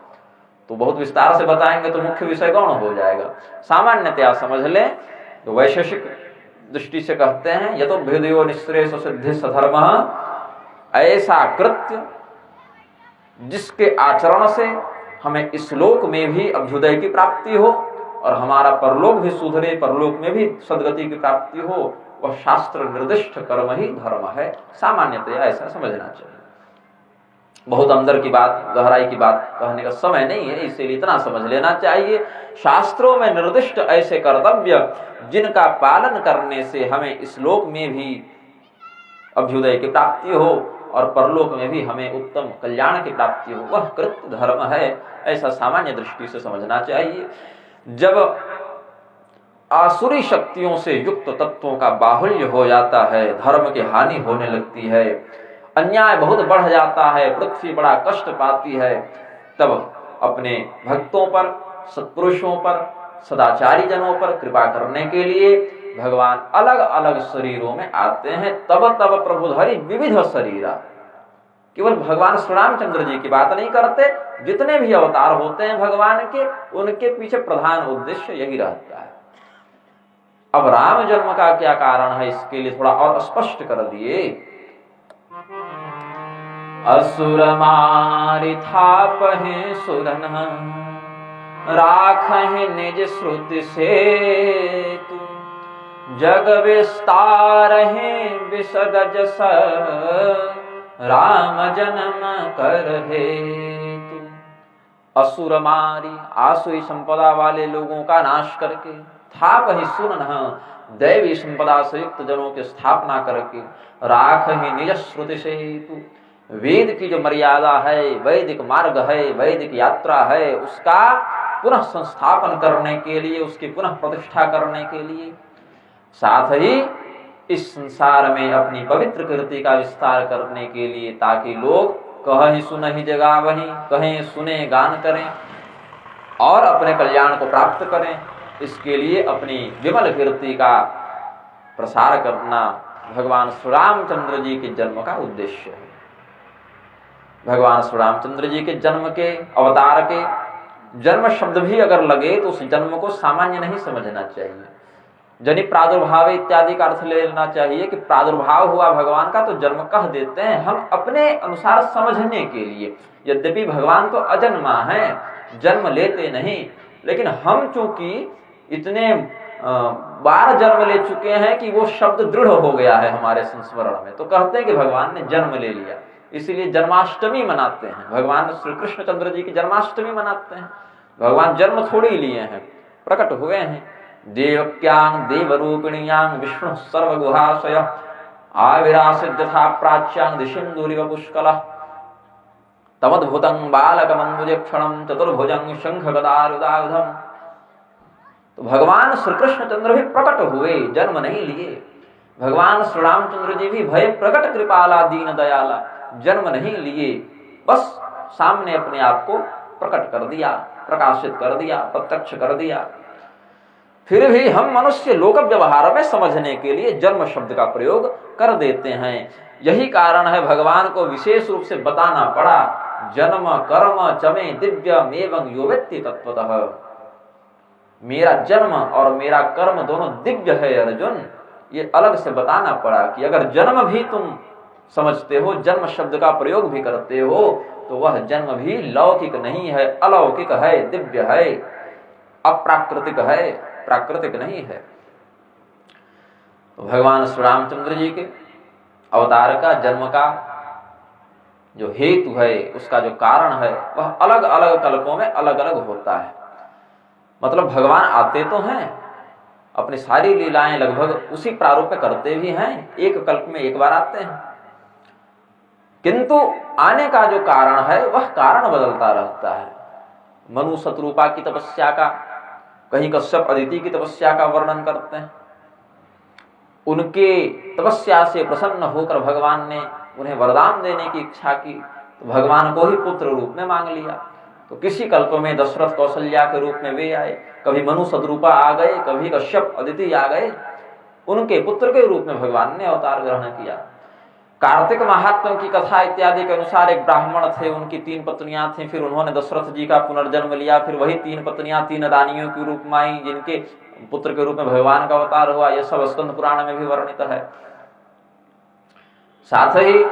तो बहुत विस्तार से बताएंगे तो मुख्य विषय गौण हो जाएगा। सामान्यतया समझ लें, तो वैशेषिक दृष्टि से कहते हैं यतो भेदयो निश्रेष सिद्धि सधर्म, ऐसा कृत्य जिसके आचरण से हमें इस लोक में भी अभ्युदय की प्राप्ति हो और हमारा परलोक भी सुधरे, परलोक में भी सदगति की प्राप्ति हो, वह शास्त्र निर्दिष्ट कर्म ही धर्म है। सामान्यतया ऐसा समझना चाहिए। बहुत अंदर की बात, गहराई की बात कहने का समय नहीं है, इसलिए इतना समझ लेना चाहिए। शास्त्रों में निर्दिष्ट ऐसे कर्तव्य जिनका पालन करने से हमें इस लोक में भी अभ्युदय की प्राप्ति हो और परलोक में भी हमें उत्तम कल्याण की प्राप्ति हो, वह कृत्य धर्म है। ऐसा सामान्य दृष्टि से समझना चाहिए। जब आसुरी शक्तियों से युक्त तत्वों का बाहुल्य हो जाता है, धर्म की हानि होने लगती है, अन्याय बहुत बढ़ जाता है, पृथ्वी बड़ा कष्ट पाती है, तब अपने भक्तों पर, सत्पुरुषों पर, सदाचारी जनों पर कृपा करने के लिए भगवान अलग अलग शरीरों में आते हैं। तब तब प्रभुधरि विविध शरीरा। केवल भगवान श्री रामचंद्र जी की बात नहीं करते, जितने भी अवतार होते हैं भगवान के, उनके पीछे प्रधान उद्देश्य यही रहता है। अब राम जन्म का क्या कारण है, इसके लिए थोड़ा और स्पष्ट कर दिए। असुर मारि थापहि सुरन, राखहि निज श्रुति सेतु, जग विस्तारहि विशद जस, राम जन्म कर हेतु। असुर मारी, आसुरी संपदा वाले लोगों का नाश करके, थापहि सुरन, दैवी संपदा से युक्त जनों की स्थापना करके, राखहि निज श्रुति सेतु, वेद की जो मर्यादा है, वैदिक मार्ग है, वैदिक यात्रा है, उसका पुनः संस्थापन करने के लिए, उसकी पुनः प्रतिष्ठा करने के लिए, साथ ही इस संसार में अपनी पवित्र कीर्ति का विस्तार करने के लिए, ताकि लोग कहीं सुनहि जगावहि, कहीं सुने गान करें और अपने कल्याण को प्राप्त करें। इसके लिए अपनी विमल कीर्ति का प्रसार करना भगवान श्री रामचंद्र जी के जन्म का उद्देश्य है। भगवान श्री रामचंद्र जी के जन्म के, अवतार के, जन्म शब्द भी अगर लगे तो उस जन्म को सामान्य नहीं समझना चाहिए। जनि प्रादुर्भाव इत्यादि का अर्थ ले लेना चाहिए कि प्रादुर्भाव हुआ भगवान का तो जन्म कह देते हैं हम अपने अनुसार समझने के लिए। यद्यपि भगवान तो अजन्मा है, जन्म लेते नहीं, लेकिन हम चूंकि इतने बार जन्म ले चुके हैं कि वो शब्द दृढ़ हो गया है हमारे संस्मरण में, तो कहते हैं कि भगवान ने जन्म ले लिया। इसीलिए जन्माष्टमी मनाते हैं, भगवान श्री कृष्णचंद्र जी की जन्माष्टमी मनाते हैं। भगवान जन्म थोड़ी लिए हैं, प्रकट हुए हैं। देवक्यांग देवरूपिणीयांग विष्णु सर्वगुहाशय, आविरासित यथा प्राच्यांग दिशिंदुरिव पुष्कलः, तमद्भुतं बालकमंबुजक्षणं चतुर्भुजं शंख गदारुदायुधम्। तो भगवान श्री कृष्णचंद्र भी प्रकट हुए, जन्म नहीं लिए। भगवान श्री रामचंद्र जी भी भय प्रकट कृपाला दीन दयाला, जन्म नहीं लिए, बस सामने अपने आप को प्रकट कर दिया, प्रकाशित कर दिया, प्रत्यक्ष कर दिया। फिर भी हम मनुष्य लोक व्यवहार में समझने के लिए जन्म शब्द का प्रयोग कर देते हैं। यही कारण है भगवान को विशेष रूप से बताना पड़ा, जन्म कर्म चमे दिव्यम एवं यो वेत्ति तत्वतः। मेरा जन्म और मेरा कर्म दोनों दिव्य है अर्जुन, ये अलग से बताना पड़ा कि अगर जन्म भी तुम समझते हो, जन्म शब्द का प्रयोग भी करते हो, तो वह जन्म भी लौकिक नहीं है, अलौकिक है, दिव्य है, अप्राकृतिक है, प्राकृतिक नहीं है। तो भगवान श्री रामचंद्र जी के अवतार का, जन्म का जो हेतु है, उसका जो कारण है, वह अलग अलग कल्पों में अलग अलग होता है। मतलब भगवान आते तो हैं, अपनी सारी लीलाएं लगभग उसी प्रारूप में करते भी हैं, एक कल्प में एक बार आते हैं, किंतु आने का जो कारण है वह कारण बदलता रहता है। मनु शत्रुपा की तपस्या का, कहीं कश्यप अदिति की तपस्या का वर्णन करते हैं। उनके तपस्या से प्रसन्न होकर भगवान ने उन्हें वरदान देने की इच्छा की, तो भगवान को ही पुत्र रूप में मांग लिया। तो किसी कल्प में दशरथ कौशल्या के रूप में वे आए, कभी मनु शत्रुपा आ गए, कभी कश्यप अदिति आ गए। उनके पुत्र के रूप में भगवान ने अवतार ग्रहण किया। कार्तिक महात्म की कथा इत्यादि के अनुसार एक ब्राह्मण थे, उनकी 3 पत्नियां थीं, फिर उन्होंने दशरथ जी का पुनर्जन्म लिया, फिर वही 3 पत्नियां 3 रानियों के रूप में आई, जिनके पुत्र के रूप में भगवान का अवतार हुआ। यह सब स्कंद पुराण में भी वर्णित है। साथ ही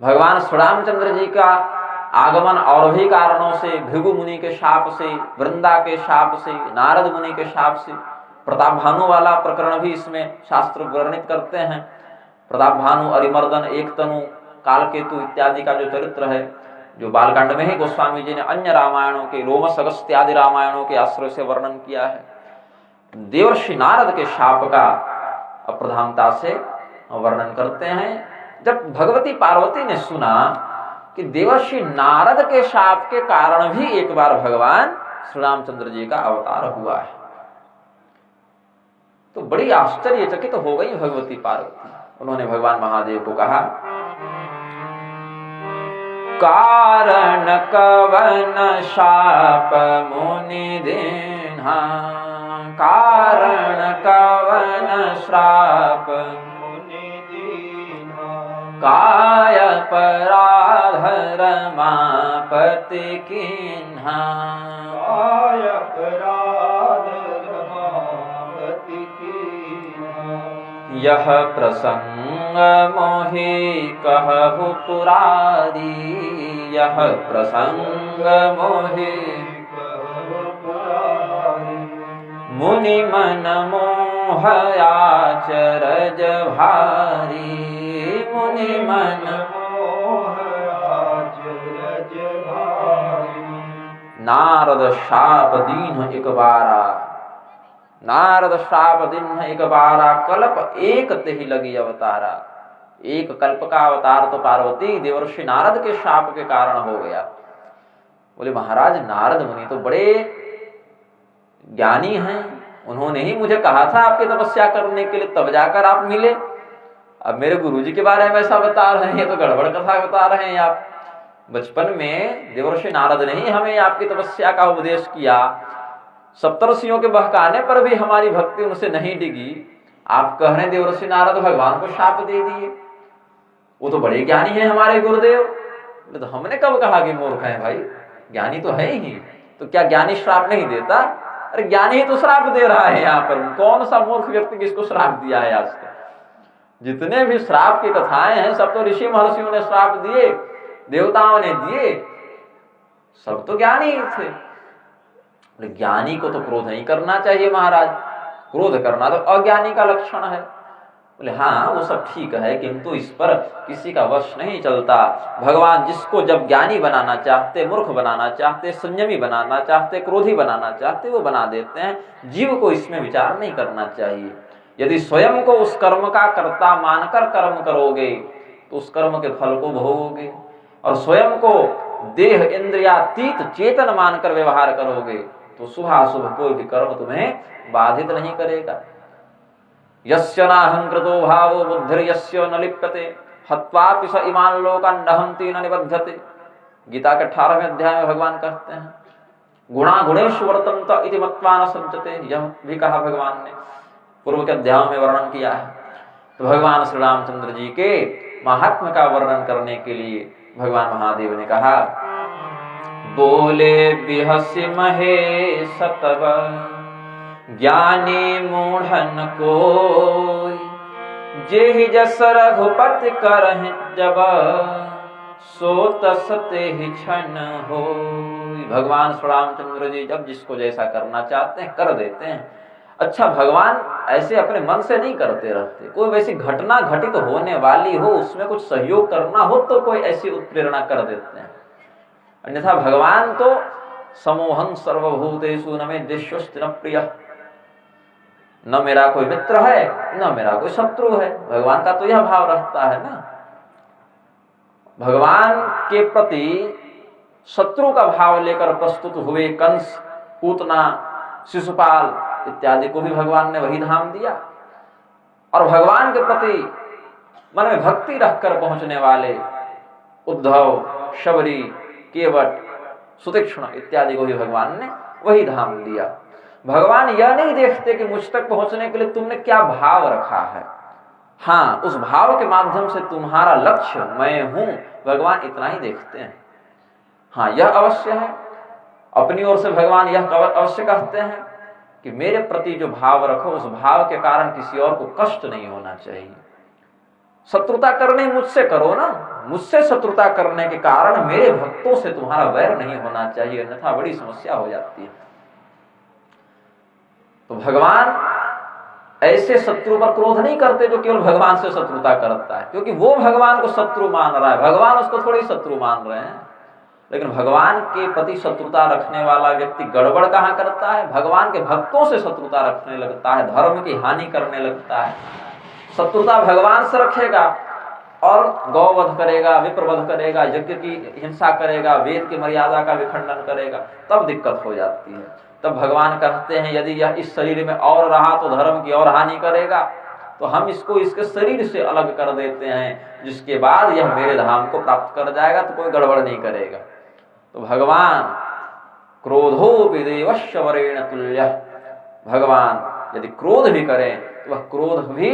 भगवान श्री रामचंद्र जी का आगमन और भी कारणों से, भृगु मुनि के शाप से, वृंदा के शाप से, नारद मुनि के शाप से, प्रताप भानु वाला प्रकरण भी इसमें शास्त्र वर्णित करते हैं। प्रताप भानु, अरिमर्दन, एक तनु, कालकेतु इत्यादि का जो चरित्र है, जो बालकांड में ही गोस्वामी जी ने अन्य रामायणों के, रोमस अगस्त्य आदि रामायणों के आश्रय से वर्णन किया है। देवर्षि नारद के शाप का अप्रधानता से वर्णन करते हैं। जब भगवती पार्वती ने सुना कि देवर्षि नारद के शाप के कारण भी एक बार भगवान श्री रामचंद्र जी का अवतार हुआ है, तो बड़ी आश्चर्यचकित तो हो गई भगवती पार्वती। उन्होंने भगवान महादेव को कहा, कारण कवन शाप मुनि दीन्हा, कारण कवन श्राप मुनि दीन्हा, काय पराध रमापति कीन्हा, काय अपराध रमापति कीन्हा। यह प्रसंग मोहि कहु पुरारी, यह प्रसंग मोहि कहु पुरारी, मुनि मन मोह आचरज भारी, मुनि मन मोह आचरज भारी। नारद शाप दीन एक बारा, नारद शाप दिन एक बारा, कल्प एक तेहि लगी अवतारा। एक कल्प का अवतार तो पार्वती देवर्षि नारद के शाप के कारण हो गया। बोले महाराज, नारद मुनि तो बड़े ज्ञानी हैं, उन्होंने ही मुझे कहा था आपकी तपस्या करने के लिए, तब जाकर आप मिले। अब मेरे गुरुजी के बारे में ऐसा बता रहे हैं, ये तो गड़बड़ कथा बता रहे हैं आप। बचपन में देवर्षि नारद ने ही हमें आपकी तपस्या का उपदेश किया, सप्तर्षियों के बहकाने पर भी हमारी भक्ति उनसे नहीं डिगी। आप कह रहे हैं देवर्षि नारद भगवान को शाप दे दिए, वो तो बड़े ज्ञानी हैं हमारे गुरुदेव। तो हमने कब कहा कि मूर्ख हैं भाई, ज्ञानी तो है ही, तो क्या ज्ञानी श्राप नहीं देता? अरे ज्ञानी ही तो श्राप दे रहा है यहाँ पर, कौन सा मूर्ख व्यक्ति किसको श्राप दिया है आज तक? जितने भी श्राप की कथाएं हैं सब तो ऋषि महर्षियों ने श्राप दिए, देवताओं ने दिए, सब तो ज्ञानी थे। ज्ञानी को तो क्रोध नहीं करना चाहिए महाराज, क्रोध करना तो अज्ञानी का लक्षण है। बोले हाँ वो सब ठीक है, किंतु इस पर किसी का वश नहीं चलता। भगवान जिसको जब ज्ञानी बनाना चाहते, मूर्ख बनाना चाहते, संयमी बनाना चाहते, क्रोधी बनाना चाहते, वो बना देते हैं। जीव को इसमें विचार नहीं करना चाहिए। यदि स्वयं को उस कर्म का कर्ता मानकर कर्म करोगे तो उस कर्म के फल को भोगोगे, और स्वयं को देह इंद्रियातीत चेतन मानकर व्यवहार करोगे तो शुभ अशुभ कोई भी कर्म तुम्हें बाधित नहीं करेगा। यस्य नाहंकृतो भावो बुद्धिर्यस्य न लिप्यते हत्वापि स इमान् लोकान् नहन्ति न निबध्यते। गीता के 18वें अध्याय में भगवान कहते हैं गुणा गुणेषु वर्तन्त इति मत्वा न संचते। यह भी कहा भगवान ने, पूर्व के अध्यायों में वर्णन किया है। तो भगवान श्री रामचंद्र जी के महात्म्य का वर्णन करने के लिए भगवान महादेव ने कहा, बोले बिहसि महेश तब ज्ञानी मूढ़न कोई, जेहि जस रघुपति करहि जब सो तस तेहि क्षण होई। भगवान श्री रामचंद्र जी जब जिसको जैसा करना चाहते हैं कर देते हैं। अच्छा, भगवान ऐसे अपने मन से नहीं करते रहते। कोई वैसी घटना घटित होने वाली हो, उसमें कुछ सहयोग करना हो तो कोई ऐसी उत्प्रेरणा कर देते हैं। अन्यथा भगवान तो समोहं सर्वभूतेषु न मे द्वेष्योऽस्ति न प्रियः, न मेरा कोई मित्र है न मेरा कोई शत्रु है। भगवान का तो यह भाव रहता है ना। भगवान के प्रति शत्रु का भाव लेकर प्रस्तुत हुए कंस, पूतना, शिशुपाल इत्यादि को भी भगवान ने वही धाम दिया, और भगवान के प्रति मन में भक्ति रखकर पहुंचने वाले उद्धव, शबरी, केवट, सुतीक्ष्ण इत्यादि को भी भगवान ने वही धाम दिया। भगवान यह नहीं देखते कि मुझ तक पहुंचने के लिए तुमने क्या भाव रखा है, हाँ उस भाव के माध्यम से तुम्हारा लक्ष्य मैं हूं, भगवान इतना ही देखते हैं। हाँ यह अवश्य है, अपनी ओर से भगवान यह अवश्य कहते हैं कि मेरे प्रति जो भाव रखो उस भाव के कारण किसी और को कष्ट नहीं होना चाहिए। शत्रुता करने मुझसे करो ना, मुझसे शत्रुता करने के कारण मेरे भक्तों से तुम्हारा वैर नहीं होना चाहिए, अन्यथा बड़ी समस्या हो जाती है। तो भगवान ऐसे शत्रु पर क्रोध नहीं करते जो केवल भगवान से शत्रुता करता है, क्योंकि वो भगवान को शत्रु मान रहा है, भगवान उसको थोड़ी शत्रु मान रहे हैं। लेकिन भगवान के प्रति शत्रुता रखने वाला व्यक्ति गड़बड़ कहां करता है, भगवान के भक्तों से शत्रुता रखने लगता है, धर्म की हानि करने लगता है। शत्रुता भगवान से रखेगा और गौवध करेगा, विप्रवध करेगा, यज्ञ की हिंसा करेगा, वेद की मर्यादा का विखंडन करेगा, तब दिक्कत हो जाती है। तब भगवान कहते हैं यदि यह इस शरीर में और रहा तो धर्म की और हानि करेगा, तो हम इसको इसके शरीर से अलग कर देते हैं, जिसके बाद यह मेरे धाम को प्राप्त कर जाएगा, तो कोई गड़बड़ नहीं करेगा। तो भगवान क्रोधोपि देवस्य वरेण तुल्यः, भगवान यदि क्रोध भी करें तो वह क्रोध भी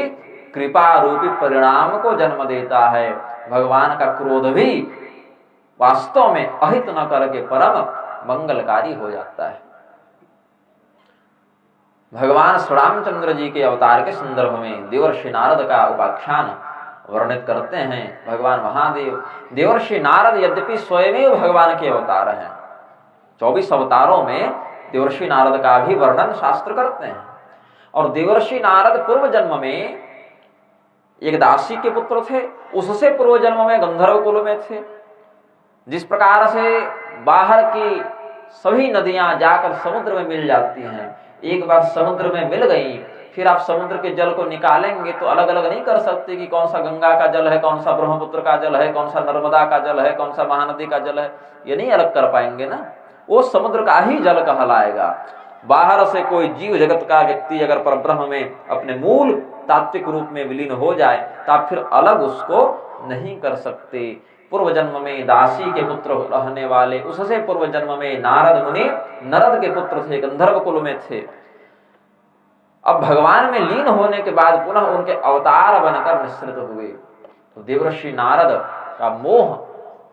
कृपा रूपी परिणाम को जन्म देता है। भगवान का क्रोध भी वास्तव में अहित न करके परम मंगलकारी हो जाता है। भगवान श्री रामचंद्र जी के अवतार के संदर्भ में देवर्षि नारद का उपाख्यान वर्णित करते हैं। भगवान महादेव देवर्षि नारद यद्यपि स्वयं भगवान के अवतार हैं, 24 अवतारों में देवर्षि नारद का भी वर्णन शास्त्र करते हैं। और देवर्षि नारद पूर्व जन्म में एक दासी के पुत्र थे, उससे पूर्व जन्म में गंधर्व कुल में थे। जिस प्रकार से बाहर की सभी नदियां जाकर समुद्र में मिल जाती हैं, एक बार समुद्र में मिल गई, फिर आप समुद्र के जल को निकालेंगे तो अलग अलग नहीं कर सकते कि कौन सा गंगा का जल है, कौन सा ब्रह्मपुत्र का जल है, कौन सा नर्मदा का जल है, कौन सा महानदी का जल है, ये नहीं अलग कर पाएंगे ना, वो समुद्र का ही जल कहलाएगा। बाहर से कोई जीव जगत का व्यक्ति अगर परब्रह्म में अपने मूल तात्विक रूप में विलीन हो जाए तो आप फिर अलग उसको नहीं कर सकते। पूर्व जन्म में दासी के पुत्र रहने वाले, उससे पूर्व जन्म में नारद मुनि नरद के पुत्र थे, गंधर्व कुल में थे। अब भगवान में लीन होने के बाद पुनः उनके अवतार बनकर निश्रित हुए। तो देवर्षि नारद का मोह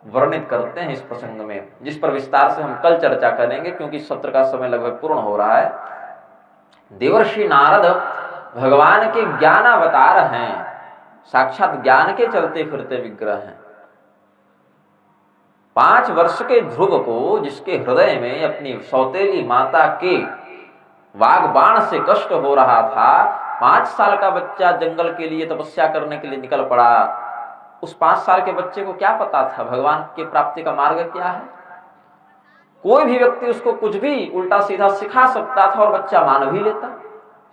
वर्णित करते हैं इस प्रसंग में, जिस पर विस्तार से हम कल चर्चा करेंगे क्योंकि सत्र का समय लगभग पूर्ण हो रहा है। देवर्षि नारद भगवान के ज्ञान अवतार हैं, साक्षात ज्ञान के चलते फिरते विग्रह हैं। 5 वर्ष के ध्रुव को, जिसके हृदय में अपनी सौतेली माता के वाग्बाण से कष्ट हो रहा था, 5 साल का बच्चा जंगल के लिए तपस्या करने के लिए निकल पड़ा। उस 5 साल के बच्चे को क्या पता था भगवान के प्राप्ति का मार्ग क्या है? कोई भी व्यक्ति उसको कुछ भी उल्टा सीधा सिखा सकता था और बच्चा मान भी लेता,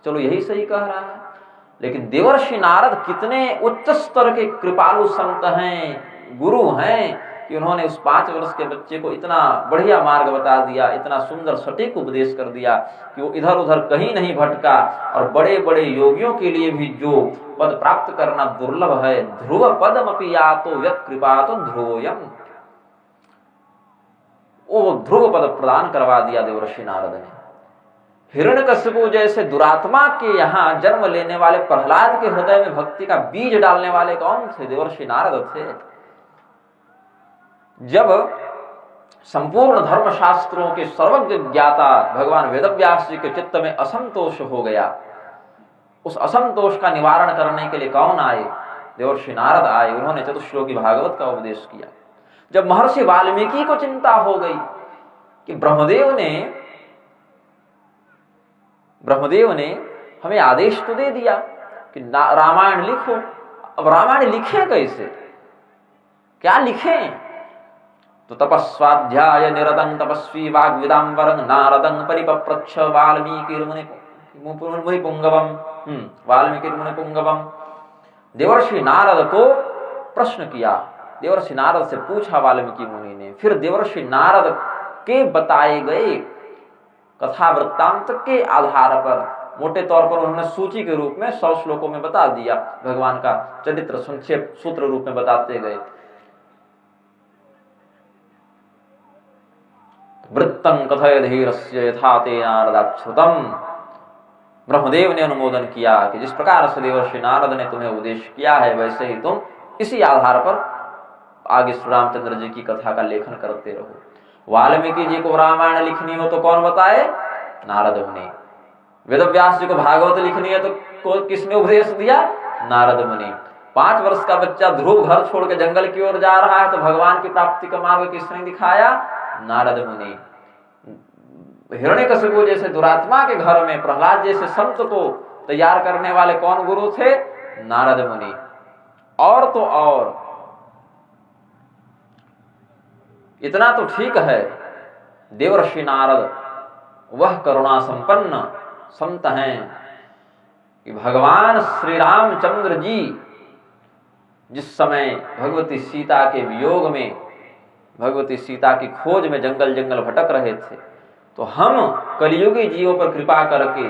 चलो यही सही कह रहा है। लेकिन देवर्षि नारद कितने उच्च स्तर के कृपालु संत हैं, गुरु हैं, कि उन्होंने उस 5 वर्ष के बच्चे को इतना बढ़िया मार्ग बता दिया, इतना सुंदर सटीक उपदेश कर दिया कि वो इधर उधर कहीं नहीं भटका। और बड़े बड़े योगियों के लिए भी जो पद प्राप्त करना दुर्लभ है, ध्रुव पदमपि यातो यत् कृपातो ध्रुवोयम्, वो ध्रुव पद प्रदान करवा दिया देवर्षि नारद ने। हिरण्यकशिपु जैसे दुरात्मा के यहाँ जन्म लेने वाले प्रहलाद के हृदय में भक्ति का बीज डालने वाले कौन थे? देवर्षि नारद थे। जब संपूर्ण धर्म शास्त्रों के सर्वज्ञ ज्ञाता भगवान वेदव्यास जी के चित्त में असंतोष हो गया, उस असंतोष का निवारण करने के लिए कौन आए? देवर्षि नारद आए। उन्होंने चतुश्लोकी भागवत का उपदेश किया। जब महर्षि वाल्मीकि को चिंता हो गई कि ब्रह्मदेव ने हमें आदेश तो दे दिया कि रामायण लिखो, अब रामायण लिखे कैसे, क्या लिखें? तो तपस्वाध्याय निरतं तपस्वी वाग्विदाम्बरं नारदं परिपप्रच्छ वाल्मीकिर्मुनि पुंगवम। देवर्षि नारद को प्रश्न किया, देवर्षि नारद से पूछा वाल्मीकि मुनि ने। फिर देवर्षि नारद के बताए गए कथा वृत्तांत के आधार पर मोटे तौर पर उन्होंने सूची के रूप में 100 श्लोकों में बता दिया, भगवान का चरित्र संक्षेप सूत्र रूप में बताते गए। वृत्तं कथय धीरस्य यथा ते नारदाच्छ्रुतम्। ब्रह्मदेव ने अनुमोदन किया कि जिस प्रकार से देवर्षि नारद ने तुम्हें उपदेश किया है, वैसे ही तुम इसी आधार पर आगे श्री रामचंद्र जी की कथा का लेखन करते रहो। वाल्मीकि जी को रामायण लिखनी हो तो कौन बताए? नारद मुनि। वेदव्यास जी को भागवत लिखनी है तो किसने उपदेश दिया? नारद मुनि। 5 वर्ष का बच्चा ध्रुव घर छोड़ के जंगल की ओर जा रहा है तो भगवान की प्राप्ति का मार्ग किसने दिखाया? नारद मुनि। हिरण्यकशिपु जैसे दुरात्मा के घर में प्रहलाद जैसे संत को तैयार करने वाले कौन गुरु थे? नारद मुनि। और तो और इतना तो ठीक है, देवर्षि नारद वह करुणा संपन्न संत हैं कि भगवान श्री रामचंद्र जी जिस समय भगवती सीता के वियोग में, भगवती सीता की खोज में जंगल जंगल भटक रहे थे, तो हम कलियुगी जीवों पर कृपा करके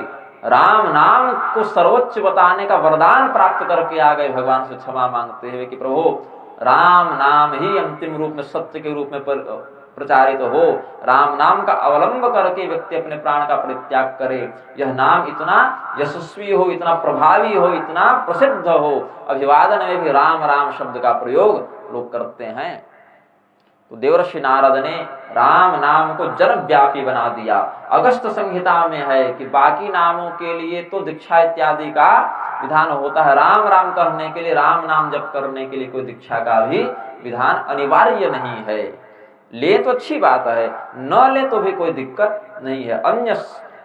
राम नाम को सर्वोच्च बताने का वरदान प्राप्त करके आ गए भगवान से क्षमा मांगते हुए कि प्रभु राम नाम ही अंतिम रूप में सत्य के रूप में प्रचारित हो। राम नाम का अवलंब करके व्यक्ति अपने प्राण का परित्याग करे। यह नाम इतना यशस्वी हो, इतना प्रभावी हो, इतना प्रसिद्ध हो। अभिवादन में भी राम राम शब्द का प्रयोग लोग करते हैं। तो देवर्षि नारद ने राम नाम को जनव्यापी बना दिया। अगस्त संहिता में है कि बाकी नामों के लिए तो दीक्षा इत्यादि का विधान होता है, राम राम कहने के लिए, राम नाम जप करने के लिए कोई दीक्षा का भी विधान अनिवार्य नहीं है। ले तो अच्छी बात है, न ले तो भी कोई दिक्कत नहीं है। अन्य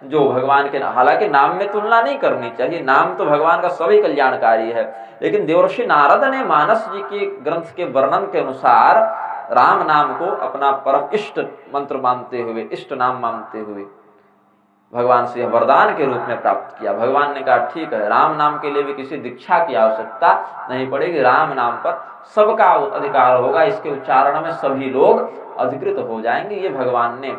जो भगवान के, हालांकि नाम में तुलना नहीं करनी चाहिए, नाम तो भगवान का सभी कल्याणकारी है, लेकिन देवर्षि नारद ने मानस जी के ग्रंथ के वर्णन के अनुसार राम नाम को अपना परम इष्ट मंत्र मानते हुए, इष्ट नाम मानते हुए भगवान से वरदान के रूप में प्राप्त किया। भगवान ने कहा ठीक है, राम नाम के लिए भी किसी दीक्षा की आवश्यकता नहीं पड़ेगी, राम नाम पर सबका अधिकार होगा, इसके उच्चारण में सभी लोग अधिकृत हो जाएंगे। ये भगवान ने,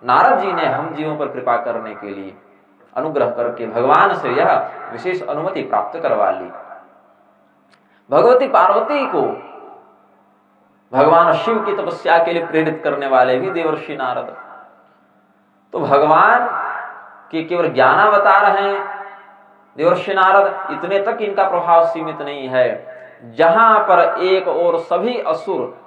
नारद जी ने हम जीवों पर कृपा करने के लिए अनुग्रह करके भगवान से यह विशेष अनुमति प्राप्त करवा ली। भगवती पार्वती को भगवान शिव की तपस्या के लिए प्रेरित करने वाले भी देवर्षि नारद। तो भगवान के केवल ज्ञानावतार हैं देवर्षि नारद, इतने तक इनका प्रभाव सीमित नहीं है। जहां पर एक और सभी असुर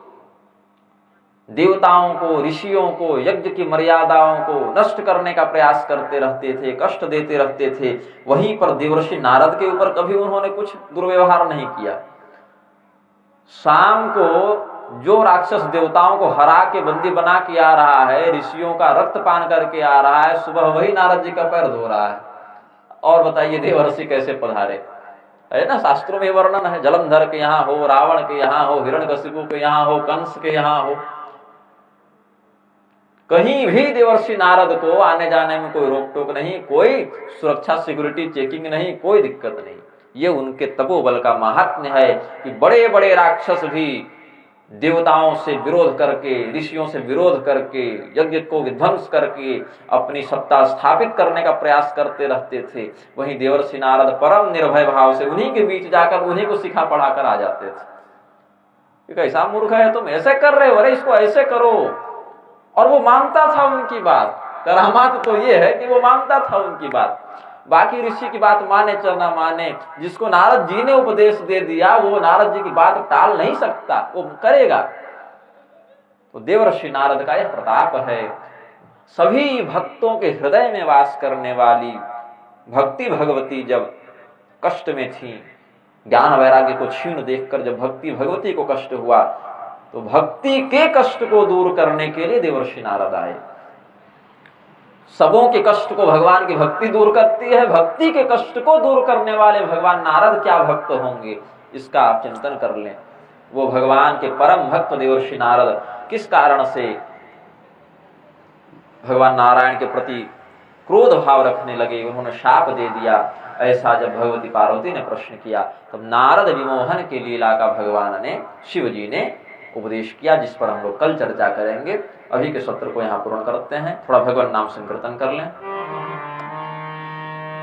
देवताओं को, ऋषियों को, यज्ञ की मर्यादाओं को नष्ट करने का प्रयास करते रहते थे, कष्ट देते रहते थे, वहीं पर देवर्षि नारद के ऊपर कभी उन्होंने कुछ दुर्व्यवहार नहीं किया। शाम को जो राक्षस देवताओं को हरा के बंदी बना के आ रहा है, ऋषियों का रक्त पान करके आ रहा है, सुबह वही नारद जी का पैर धो रहा है। और बताइए देवर्षि कैसे पधारे? है ना, शास्त्रों में वर्णन है, जलंधर के यहाँ हो, रावण के यहाँ हो, हिरण्यकशिपु के यहाँ हो, कंस के यहाँ हो, कहीं भी देवर्षि नारद को आने जाने में कोई रोक टोक नहीं, कोई सुरक्षा सिक्योरिटी चेकिंग नहीं, कोई दिक्कत नहीं। ये उनके तपोबल का महात्म्य है कि बड़े बड़े राक्षस भी देवताओं से विरोध करके, ऋषियों से विरोध करके, यज्ञ को विध्वंस करके अपनी सत्ता स्थापित करने का प्रयास करते रहते थे। वहीं देवर्षि नारद परम निर्भय भाव से उन्हीं के बीच जाकर उन्हीं को सिखा पढ़ा कर आ जाते थे। कैसा मूर्ख है तुम, ऐसे कर रहे हो, अरे इसको ऐसे करो। और वो मानता था उनकी बात। करामात तो ये है कि वो मानता था उनकी बात। बाकी ऋषि की बात माने चाहे ना माने, जिसको नारद जी ने उपदेश दे दिया वो नारद जी की बात टाल नहीं सकता, वो करेगा। तो देवर्षि नारद का यह प्रताप है। सभी भक्तों के हृदय में वास करने वाली भक्ति भगवती जब कष्ट में थी, ज्ञान वैराग्य को क्षीण देखकर जब भक्ति भगवती को कष्ट हुआ, तो भक्ति के कष्ट को दूर करने के लिए देवर्षि नारद आए। सबों के कष्ट को भगवान की भक्ति दूर करती है, भक्ति के कष्ट को दूर करने वाले भगवान नारद क्या भक्त होंगे, इसका आप चिंतन कर लें। वो भगवान के परम भक्त देवर्षि नारद किस कारण से भगवान नारायण के प्रति क्रोध भाव रखने लगे, उन्होंने शाप दे दिया। ऐसा जब भगवती पार्वती ने प्रश्न किया, तब नारद विमोहन के लीला का भगवान ने, शिव जी ने उपदेश किया, जिस पर हम लोग कल चर्चा करेंगे। अभी के सत्र को यहाँ पूर्ण करते हैं। थोड़ा भगवान नाम संकीर्तन कर लें।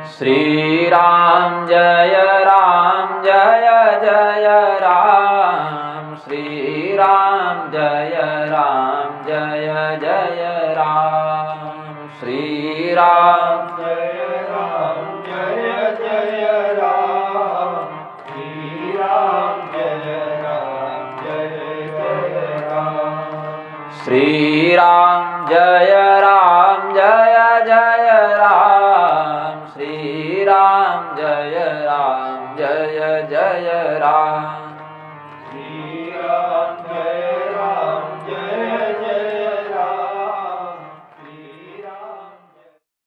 श्री राम जय जय राम, श्री राम जय जय राम। राम जय राम जय जय राम श्री राम जय जय राम श्री राम जय जय राम श्री राम जय जय राम श्री राम जय